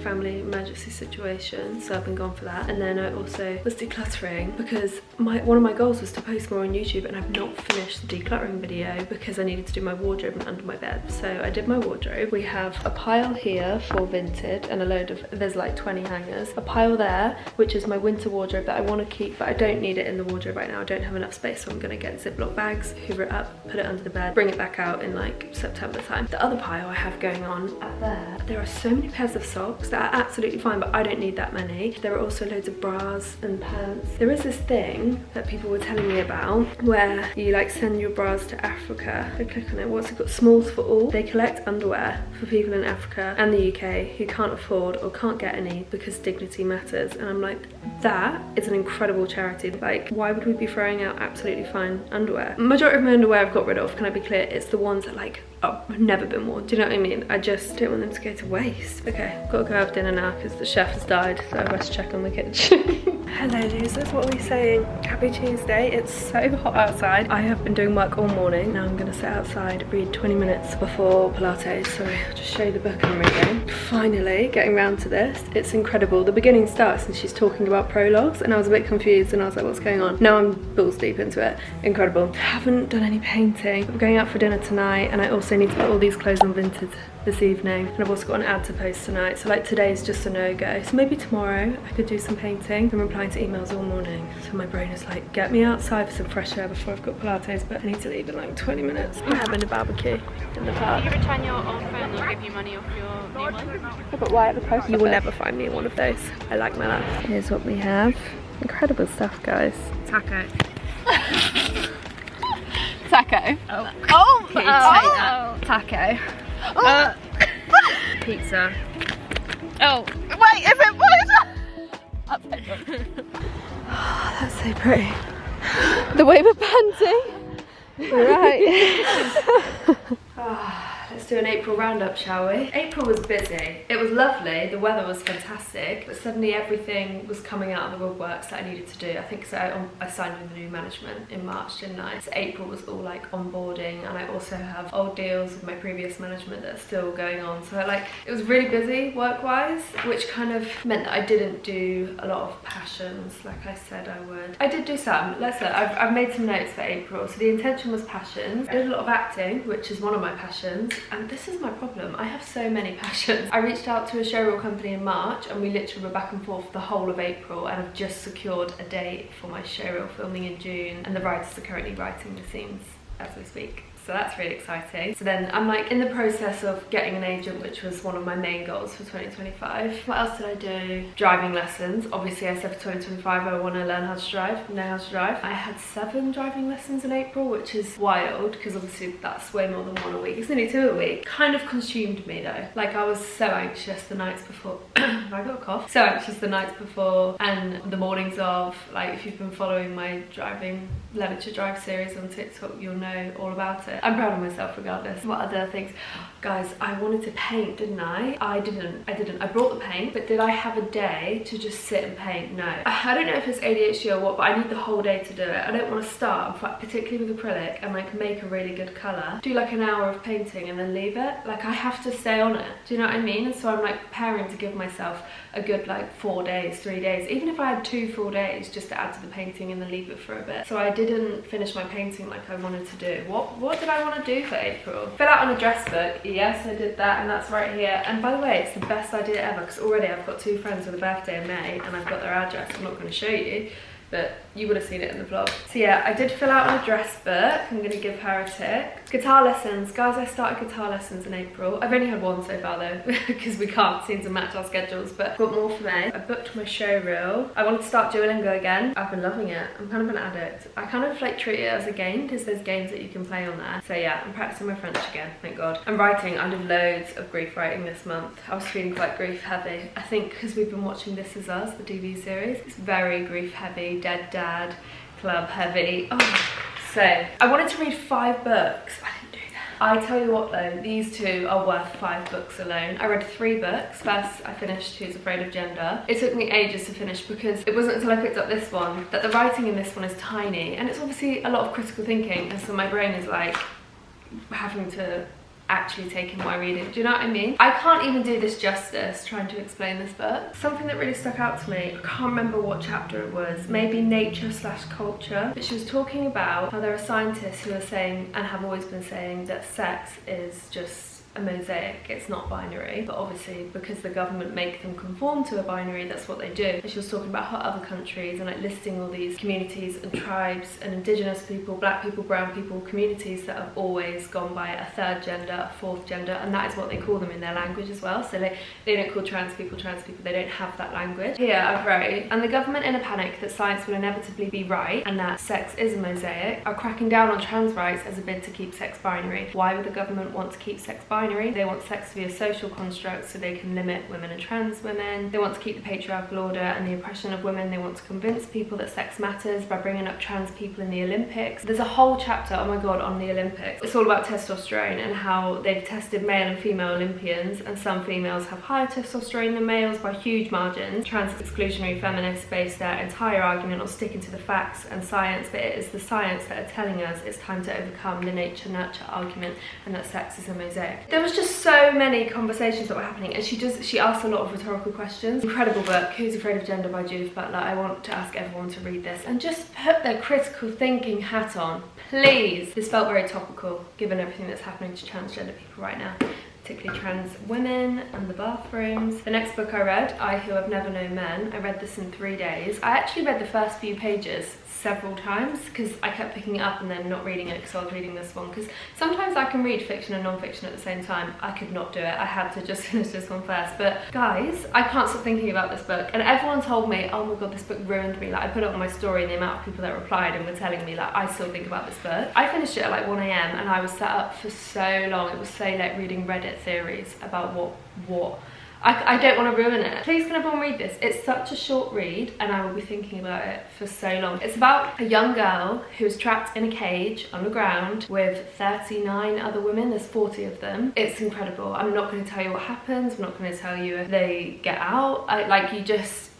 family emergency situation, so I've been gone for that. And then I also was decluttering because one of my goals was to post more on YouTube, and I've not finished the decluttering video because I needed to do my wardrobe and under my bed. So I did my wardrobe. We have a pile here for vintage and a load of, there's like 20 hangers. A pile there, which is my winter wardrobe that I want to keep, but I don't need it in the wardrobe right now. I don't have enough space, so I'm going to get Ziploc bags, hoover it up, put it under the bed, bring it back out in like September time. The other pile I have going on up there are so many pairs of socks that are absolutely fine, but I don't need that many. There are also loads of bras and pants. There is this thing that people were telling me about where you like send your bras to Africa. I click on it. What's it got? Smalls for all. They collect underwear for people in Africa and the UK who can't afford or can't get any because dignity matters. And I'm like, that is an incredible charity. Like, why would we be throwing out absolutely fine underwear? Majority of my underwear I've got rid of, can I be clear? It's the ones that like have never been worn. Do you know what I mean? I just don't want them to go to waste. Okay, I've got to go have dinner now because the chef has died, so I best check on the kitchen. Hello losers, what are we saying? Happy Tuesday. It's so hot outside. I have been doing work all morning. Now I'm going to sit outside, read 20 minutes before Pilates. Sorry, I'll just show you the book I'm reading. Finally getting round to this. It's incredible. The beginning starts and she's talking about prologues and I was a bit confused and I was like, what's going on? Now I'm balls deep into it. Incredible. Haven't done any painting. I'm going out for dinner tonight and I also need to put all these clothes on Vinted this evening, and I've also got an ad to post tonight, so like today's just a no-go. So maybe tomorrow I could do some painting. I'm replying to emails all morning, so my brain is like, get me outside for some fresh air before I've got Pilates, but I need to leave in like 20 minutes. We're having a barbecue in the park. Will you return your old phone or give you money off your new one? Yeah, but why at the post? You will never find me in one of those. I like my life. Here's what we have. Incredible stuff, guys. Taco. Taco. Oh. Oh! Oh. Taco. Pizza. Oh. Wait, is it what is it? That's so pretty. The way we're panting. Right. Let's do an April roundup, shall we? April was busy. It was lovely, the weather was fantastic, but suddenly everything was coming out of the woodworks that I needed to do. I think so I signed with the new management in March, didn't I? So April was all like onboarding, and I also have old deals with my previous management that are still going on. So like, it was really busy work-wise, which kind of meant that I didn't do a lot of passions like I said I would. I did do some. Let's look, I've made some notes for April. So the intention was passions. I did a lot of acting, which is one of my passions. And this is my problem, I have so many passions. I reached out to a showreel company in March and we literally were back and forth the whole of April, and I've just secured a date for my showreel filming in June, and the writers are currently writing the scenes as we speak. So that's really exciting. So then I'm like in the process of getting an agent, which was one of my main goals for 2025. What else did I do? Driving lessons. Obviously I said for 2025 I want to learn how to drive, know how to drive. I had 7 driving lessons in April, which is wild because obviously that's way more than 1 a week. It's nearly 2 a week. Kind of consumed me though. Like I was so anxious the nights before. Have I got a cough? So anxious the nights before and the mornings of. Like if you've been following my driving Learn to Drive series on TikTok, you'll know all about it. I'm proud of myself regardless. What other things? Guys, I wanted to paint, didn't I? I didn't. I brought the paint, but did I have a day to just sit and paint? No. I don't know if it's ADHD or what, but I need the whole day to do it. I don't want to start, particularly with acrylic, and like make a really good colour. Do like an hour of painting and then leave it. Like I have to stay on it. Do you know what I mean? And so I'm like preparing to give myself a good like 4 days, 3 days, even if I had 2 full days just to add to the painting and then leave it for a bit. So I didn't finish my painting like I wanted to do. What did I want to do for April? Fill out on a dress book. Yes, I did that, and that's right here. And by the way, it's the best idea ever because already I've got 2 friends with a birthday in May and I've got their address. I'm not going to show you but you would have seen it in the vlog. So yeah, I did fill out an address book. I'm gonna give her a tick. Guitar lessons. Guys, I started guitar lessons in April. I've only had one so far though, because we can't seem to match our schedules, but got more for May. I booked my show reel. I wanted to start Duolingo again. I've been loving it. I'm kind of an addict. I kind of like treat it as a game, because there's games that you can play on there. So yeah, I'm practicing my French again, thank God. I'm writing. I did loads of grief writing this month. I was feeling quite grief heavy. I think because we've been watching This Is Us, the TV series. It's very grief heavy, Dead Dad Club heavy. Oh, so I wanted to read 5 books. I didn't do that. I tell you what though, these 2 are worth 5 books alone. I read 3 books. First I finished Who's Afraid of Gender. It took me ages to finish because it wasn't until I picked up this one that the writing in this one is tiny, and it's obviously a lot of critical thinking, and so my brain is like having to actually taking what I read in. Do you know what I mean? I can't even do this justice trying to explain this book. Something that really stuck out to me, I can't remember what chapter it was, maybe nature/culture, but she was talking about how there are scientists who are saying, and have always been saying, that sex is just a mosaic, it's not binary, but obviously because the government make them conform to a binary, that's what they do. And she was talking about how other countries and like listing all these communities and tribes and indigenous people, black people, brown people, communities that have always gone by a 3rd gender, a 4th gender, and that is what they call them in their language as well. So they don't call trans people, they don't have that language. Here I've wrote, and the government, in a panic that science will inevitably be right and that sex is a mosaic, are cracking down on trans rights as a bid to keep sex binary. Why would the government want to keep sex binary? They want sex to be a social construct so they can limit women and trans women. They want to keep the patriarchal order and the oppression of women. They want to convince people that sex matters by bringing up trans people in the Olympics. There's a whole chapter, oh my god, on the Olympics. It's all about testosterone and how they've tested male and female Olympians, and some females have higher testosterone than males by huge margins. Trans exclusionary feminists base their entire argument on sticking to the facts and science, but it is the science that are telling us it's time to overcome the nature-nurture argument and that sex is a mosaic. There was just so many conversations that were happening, and she asked a lot of rhetorical questions. Incredible book, Who's Afraid of Gender by Judith Butler. I want to ask everyone to read this and just put their critical thinking hat on, please. This felt very topical given everything that's happening to transgender people right now, particularly trans women and the bathrooms. The next book I read, I Who Have Never Known Men, I read this in 3 days. I actually read the first few pages several times because I kept picking it up and then not reading it because I was reading this one, because sometimes I can read fiction and non-fiction at the same time. I could not do it. I had to just finish this one first. But guys, I can't stop thinking about this book, and everyone told me, oh my god, this book ruined me. Like, I put it on my story and the amount of people that replied and were telling me like I still think about this book. I finished it at like 1 AM and I was sat up for so long. It was so late reading Reddit theories about what I don't want to ruin it. Please can everyone read this? It's such a short read and I will be thinking about it for so long. It's about a young girl who's trapped in a cage underground with 39 other women. There's 40 of them. It's incredible. I'm not going to tell you what happens. I'm not going to tell you if they get out.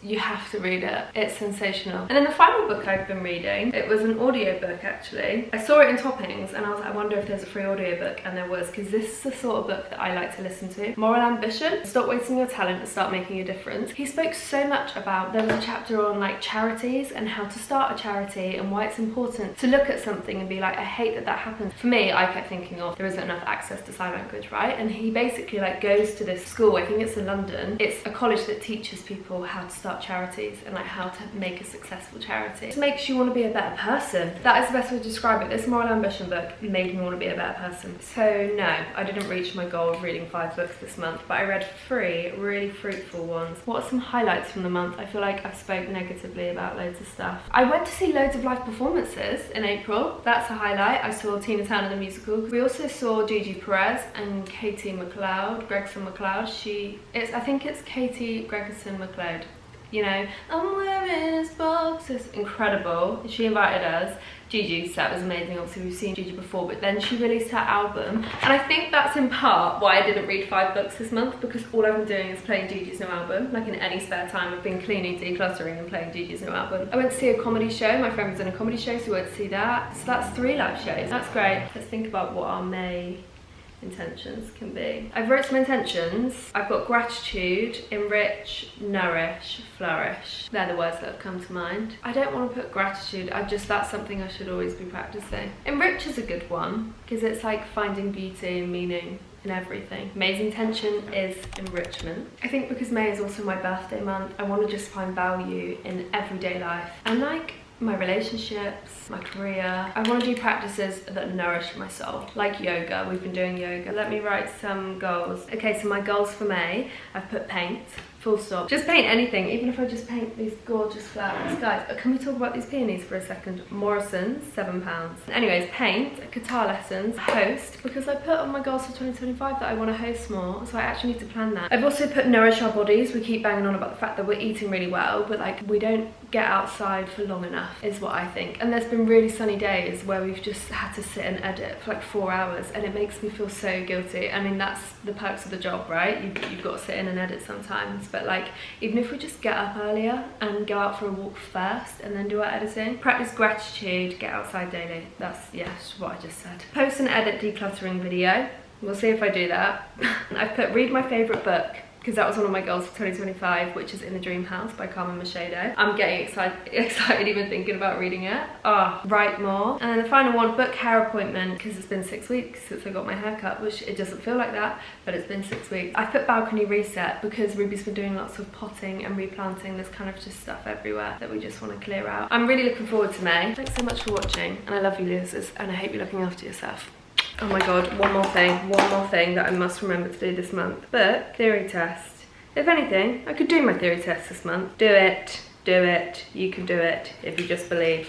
You have to read it. It's sensational. And then the final book I've been reading, it was an audiobook actually. I saw it in Toppings and I was like, I wonder if there's a free audiobook, and there was, because this is the sort of book that I like to listen to. Moral Ambition, Stop Wasting Your Talent and Start Making a Difference. He spoke so much about, there was a chapter on like charities and how to start a charity and why it's important to look at something and be like, I hate that that happens. For me, I kept thinking, oh, there isn't enough access to sign language, right? And he basically like goes to this school, I think it's in London. It's a college that teaches people how to start charities and like how to make a successful charity. It makes you want to be a better person. That is the best way to describe it. This Moral Ambition book made me want to be a better person. So no, I didn't reach my goal of reading 5 books this month, but I read 3 really fruitful ones. What are some highlights from the month? I feel like I've spoke negatively about loads of stuff. I went to see loads of live performances in April. That's a highlight. I saw Tina Turner the musical. We also saw Gigi Perez and Katie Gregson McLeod. I think it's Katie Gregson McLeod. You know, I'm wearing his boxes. Incredible. She invited us. Gigi's set was amazing. Obviously we've seen Gigi before, but then she released her album, and I think that's in part why I didn't read 5 books this month, because all I've been doing is playing Gigi's new album. Like in any spare time I've been cleaning, decluttering and playing Gigi's new album. I went to see a comedy show. My friend was in a comedy show, so we went to see that. So that's 3 live shows. That's great. Let's think about what our May intentions can be. I've wrote some intentions. I've got gratitude, enrich, nourish, flourish. They're the words that have come to mind. I don't want to put gratitude, that's something I should always be practicing. Enrich is a good one because it's like finding beauty and meaning and everything. May's intention is enrichment. I think because May is also my birthday month, I want to just find value in everyday life and like my relationships, my career. I want to do practices that nourish my soul, like yoga. We've been doing yoga. Let me write some goals. Okay, so my goals for May, I've put paint. Full stop. Just paint anything, even if I just paint these gorgeous flowers. Guys, can we talk about these peonies for a second? Morrison's, £7. Anyways, paint, guitar lessons, host, because I put on my goals for 2025 that I want to host more, so I actually need to plan that. I've also put nourish our bodies. We keep banging on about the fact that we're eating really well, but like we don't get outside for long enough, is what I think. And there's been really sunny days where we've just had to sit and edit for like 4 hours, and it makes me feel so guilty. I mean, that's the perks of the job, right? You've got to sit in and edit sometimes. But like, even if we just get up earlier and go out for a walk first and then do our editing, practice gratitude, get outside daily. That's, yes, what I just said. Post and edit decluttering video. We'll see if I do that. I've put read my favourite book, because that was one of my goals for 2025, which is In the Dream House by Carmen Machedo. I'm getting excited even thinking about reading it. Write more. And then the final one, book hair appointment, because it's been 6 weeks since I got my hair cut, which it doesn't feel like that, but it's been 6 weeks. I put balcony reset because Ruby's been doing lots of potting and replanting. There's kind of just stuff everywhere that we just want to clear out. I'm really looking forward to May. Thanks so much for watching, and I love you losers, and I hope you're looking after yourself. Oh my god, one more thing that I must remember to do this month. Book theory test. If anything, I could do my theory test this month. Do it, you can do it if you just believe.